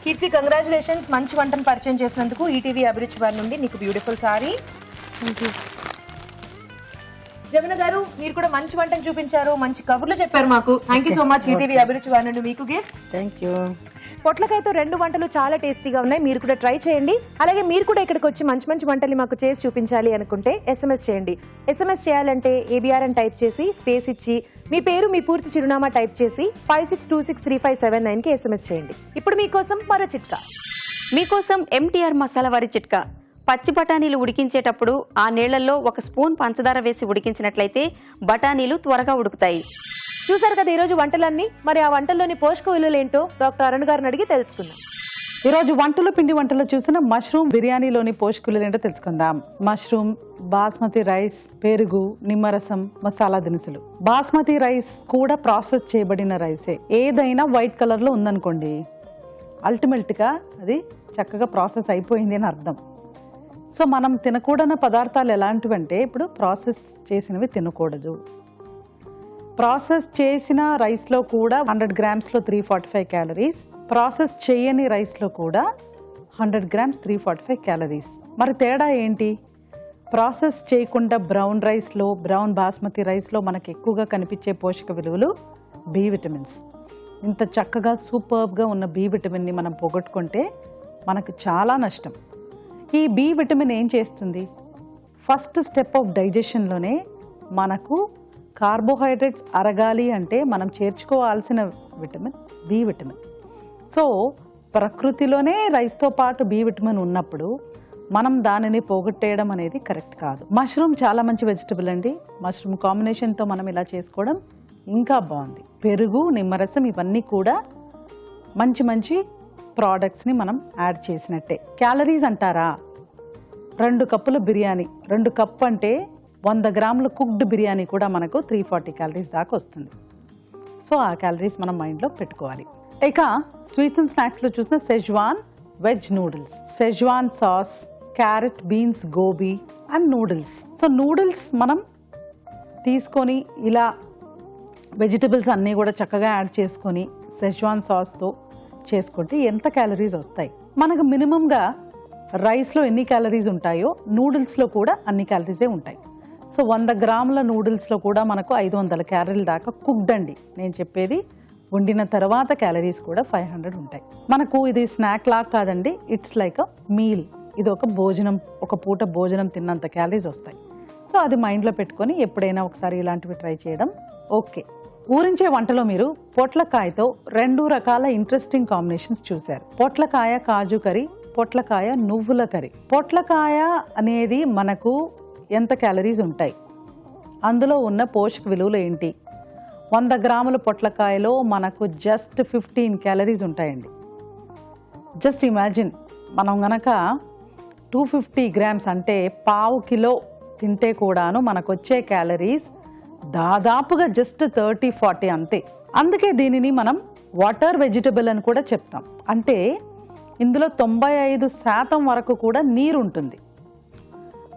కీర్తి, కంగ్రాచులేషన్స్. మంచి వంటను పరిచయం చేసినందుకు ఈటీవీ అభిరుచి వారి నుండి నీకు బ్యూటిఫుల్ సారీ. జమున గారు, మీరు కూడా మంచి వంటను చూపించారు, మంచి కబుర్లు చెప్పారు మాకు. Thank you so much. ETV అభిరుచి వారి నుండి మీకు గిఫ్ట్. Thank you. పొట్లకాయతో రెండు వంటలు చాలా టేస్టీగా ఉన్నాయి. మీరు కూడా ట్రై చేయండి. అలాగే మీరు కూడా ఇక్కడికి వచ్చి మంచి వంటలు మాకు చేసి చూపించాలి అనుకుంటే SMS చేయండి. SMS చేయాలంటే ABR అని టైప్ చేసి స్పేస్ ఇచ్చి మీ పేరు, మీ పూర్తి చిరునామా టైప్ చేసి 56263579 కి SMS చేయండి. ఇప్పుడు మీకోసం మరో చిట్కా. మీకోసం MTR మసాలా వారి చిట్కా. పచ్చి బఠానీలు ఉడికించేటప్పుడు ఆ నీళ్లలో 1 స్పూన్ పంచదార వేసి ఉడికించినట్లయితే బఠానీలు త్వరగా ఉడుకుతాయి. చూసారు కదా ఈరోజు వంటలన్నీ. మరి ఆ వంటల్లోని పోషక విలువలు ఏంటో డాక్టర్ అరుణ్ గారిని అడిగి తెలుసుకుందాం. ఈరోజు వంటలు పిండి వంటలు చూసిన మష్రూమ్ బిర్యానీలోని పోషకులు ఏంటో తెలుసుకుందాం. మష్రూమ్, బాస్మతి రైస్, పెరుగు, నిమ్మరసం, మసాలా దినుసులు. బాస్మతి రైస్ కూడా ప్రాసెస్ చేయబడిన రైసే. ఏదైనా వైట్ కలర్ లో ఉందనుకోండి, అల్టిమేట్ గా అది చక్కగా ప్రాసెస్ అయిపోయింది అని అర్థం. సో మనం తినకూడని పదార్థాలు ఎలాంటివంటే, ఇప్పుడు ప్రాసెస్ చేసినవి తినకూడదు. ప్రాసెస్ చేసిన రైస్లో కూడా 100 గ్రామ్స్లో 345 క్యాలరీస్, ప్రాసెస్ చేయని రైస్లో కూడా 100 గ్రామ్స్ 345 క్యాలరీస్. మరి తేడా ఏంటి? ప్రాసెస్ చేయకుండా బ్రౌన్ రైస్లో, బ్రౌన్ బాస్మతి రైస్లో మనకు ఎక్కువగా కనిపించే పోషక విలువలు బి విటమిన్స్. ఇంత చక్కగా సూపర్బ్గా ఉన్న బి విటమిన్ని మనం పోగొట్టుకుంటే మనకు చాలా నష్టం. ఈ బి విటమిన్ ఏం చేస్తుంది? ఫస్ట్ స్టెప్ ఆఫ్ డైజెషన్లోనే మనకు కార్బోహైడ్రేట్స్ అరగాలి అంటే మనం చేర్చుకోవాల్సిన విటమిన్ బి విటమిన్. సో ప్రకృతిలోనే రైస్తో పాటు బి విటమిన్ ఉన్నప్పుడు మనం దానిని పోగొట్టేయడం అనేది కరెక్ట్ కాదు. మష్రూమ్ చాలా మంచి వెజిటబుల్ అండి. మష్రూమ్ కాంబినేషన్తో మనం ఇలా చేసుకోవడం ఇంకా బాగుంది. పెరుగు, నిమ్మరసం ఇవన్నీ కూడా మంచి మంచి ప్రోడక్ట్స్ని మనం యాడ్ చేసినట్టే. క్యాలరీస్ అంటారా, 2 కప్పుల బిర్యానీ, 2 కప్ అంటే 100 గ్రాముల కుక్డ్ బిర్యానీ కూడా మనకు 340 క్యాలరీస్ దాకా వస్తుంది. సో ఆ క్యాలరీస్ మనం మైండ్లో పెట్టుకోవాలి. ఇక స్వీట్స్ అండ్ స్నాక్స్లో చూసిన Schezwan veg noodles, Schezwan sauce, carrot, beans, gobi and noodles. So noodles మనం తీసుకొని ఇలా వెజిటబుల్స్ అన్నీ కూడా చక్కగా యాడ్ చేసుకొని సెజ్వాన్ సాస్తో చేసుకుంటే ఎంత క్యాలరీస్ వస్తాయి. మనకు మినిమంగా రైస్లో ఎన్ని క్యాలరీస్ ఉంటాయో నూడిల్స్లో కూడా అన్ని క్యాలరీసే ఉంటాయి. సో 100 గ్రాముల నూడిల్స్లో కూడా మనకు 500 క్యాలరీల దాకా కుక్డ్ అండి. నేను చెప్పేది వండిన తర్వాత క్యాలరీస్ కూడా 500 ఉంటాయి. మనకు ఇది స్నాక్ లాగా కాదండి, ఇట్స్ లైక్ అ మీల్. ఇది ఒక భోజనం, ఒక పూట భోజనం తిన్నంత క్యాలరీస్ వస్తాయి. సో అది మైండ్లో పెట్టుకొని ఎప్పుడైనా ఒకసారి ఇలాంటివి ట్రై చేయడం ఓకే. ఊరించే వంటలో మీరు పొట్లకాయతో 2 రకాల ఇంట్రెస్టింగ్ కాంబినేషన్స్ చూశారు. పొట్లకాయ కాజు కర్రీ, పొట్లకాయ నువ్వుల కర్రీ. పొట్లకాయ అనేది మనకు ఎంత క్యాలరీస్ ఉంటాయి, అందులో ఉన్న పోషక విలువలు ఏంటి? 100 గ్రాముల పొట్లకాయలో మనకు జస్ట్ 15 క్యాలరీస్ ఉంటాయండి. జస్ట్ ఇమాజిన్, మనం గనక 250 గ్రామ్స్ అంటే 1/2 కిలో తింటే కూడాను మనకు వచ్చే క్యాలరీస్ దాదాపుగా జస్ట్ 30-40 అంతే. అందుకే దీనిని మనం వాటర్ వెజిటబుల్ అని కూడా చెప్తాం. అంటే ఇందులో 95% వరకు కూడా నీరు ఉంటుంది.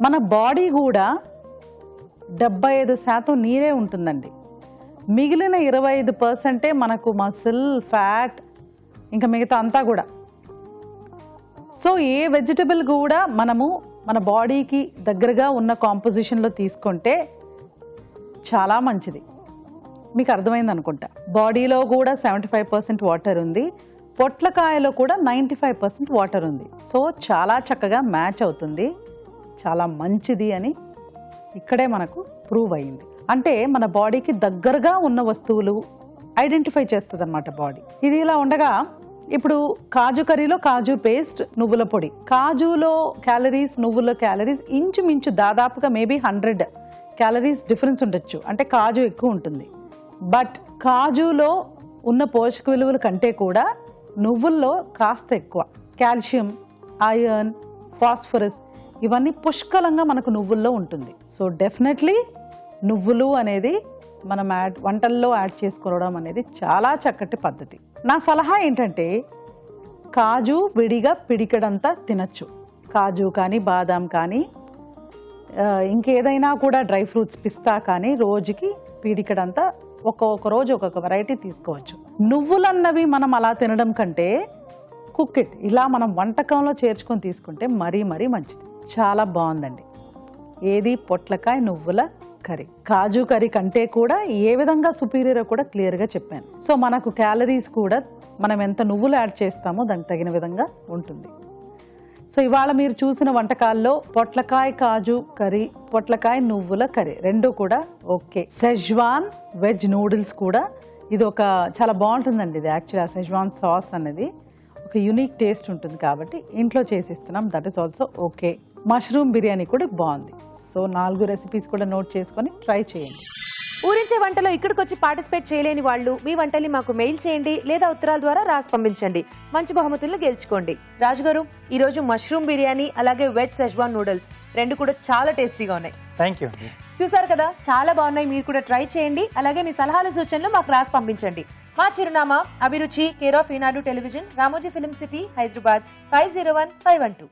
మన బాడీ కూడా 75% నీరే ఉంటుందండి. మిగిలిన 25% మనకు మసిల్, ఫ్యాట్, ఇంకా మిగతా అంతా కూడా. సో ఏ వెజిటబుల్ కూడా మనము మన బాడీకి దగ్గరగా ఉన్న కాంపోజిషన్లో తీసుకుంటే చాలా మంచిది. మీకు అర్థమైంది అనుకుంటా. బాడీలో కూడా 75% వాటర్ ఉంది, పొట్లకాయలో కూడా 95% వాటర్ ఉంది. సో చాలా చక్కగా మ్యాచ్ అవుతుంది, చాలా మంచిది అని ఇక్కడే మనకు ప్రూవ్ అయింది. అంటే మన బాడీకి దగ్గరగా ఉన్న వస్తువులు ఐడెంటిఫై చేస్తుంది అన్నమాట బాడీ. ఇది ఇలా ఉండగా ఇప్పుడు కాజు కర్రీలో కాజు పేస్ట్, నువ్వుల పొడి. కాజులో క్యాలరీస్, నువ్వుల క్యాలరీస్ ఇంచుమించు దాదాపుగా మేబీ 100 క్యాలరీస్ డిఫరెన్స్ ఉండొచ్చు. అంటే కాజు ఎక్కువ ఉంటుంది, బట్ కాజులో ఉన్న పోషక విలువల కంటే కూడా నువ్వుల్లో కాస్త ఎక్కువ. కాల్షియం, ఐరన్, ఫాస్ఫరస్ ఇవన్నీ పుష్కలంగా మనకు నువ్వుల్లో ఉంటుంది. సో డెఫినెట్లీ నువ్వులు అనేది మనం వంటల్లో యాడ్ చేసుకోవడం అనేది చాలా చక్కటి పద్ధతి. నా సలహా ఏంటంటే కాజు విడిగా పిడికడంతా తినచ్చు. కాజు కానీ, బాదాం కానీ, ఇంకేదైనా కూడా డ్రై ఫ్రూట్స్, పిస్తా కానీ రోజుకి పీడికడంతా ఒక్కొక్క రోజు ఒక్కొక్క వెరైటీ తీసుకోవచ్చు. నువ్వులన్నవి మనం అలా తినడం కంటే కుక్ ఇట్, ఇలా మనం వంటకంలో చేర్చుకొని తీసుకుంటే మరీ మరీ మంచిది. చాలా బాగుందండి. ఏది పొట్లకాయ నువ్వుల కర్రీ. కాజు కర్రీ కంటే కూడా ఏ విధంగా సుపీరియర్ కూడా క్లియర్గా చెప్పాను. సో మనకు క్యాలరీస్ కూడా మనం ఎంత నువ్వులు యాడ్ చేస్తామో దానికి తగిన విధంగా ఉంటుంది. సో ఇవాళ మీరు చూసిన వంటకాల్లో పొట్లకాయ కాజు కర్రీ, పొట్లకాయ నువ్వుల కర్రీ 2 కూడా ఓకే. సెజ్వాన్ వెజ్ నూడిల్స్ కూడా ఇది ఒక చాలా బాగుంటుందండి. ఇది యాక్చువల్లీ ఆ సెజ్వాన్ సాస్ అనేది ఒక యూనిక్ టేస్ట్ ఉంటుంది కాబట్టి ఇంట్లో చేసిస్తున్నాం, that is also okay. Mushroom biryani కూడా బాగుంది. సో 4 రెసిపీస్ కూడా నోట్ చేసుకొని ట్రై చేయండి. ఊరించే వంటలో ఇక్కడికి వచ్చి పార్టిసిపేట్ చేయలేని వాళ్ళు మీ వంటల్ని మాకు మెయిల్ చేయండి లేదా ఉత్తరాల ద్వారా రాసి పంపించండి. మంచి బహుమతులను గెలుచుకోండి. రాజుగారు, ఈ రోజు మష్రూమ్ బిర్యానీ అలాగే వెజ్ సెజ్వాన్ నూడిల్స్ 2 కూడా చాలా టేస్టీగా ఉన్నాయి. Thank you. చూసారు కదా, చాలా బాగున్నాయి. మీరు కూడా ట్రై చేయండి. అలాగే మీ సలహాలు, సూచనలు మాకు రాసి పంపించండి. మా చిరునామా అభిరుచి, care of Eenadu television, Ramoji film city, Hyderabad 501512.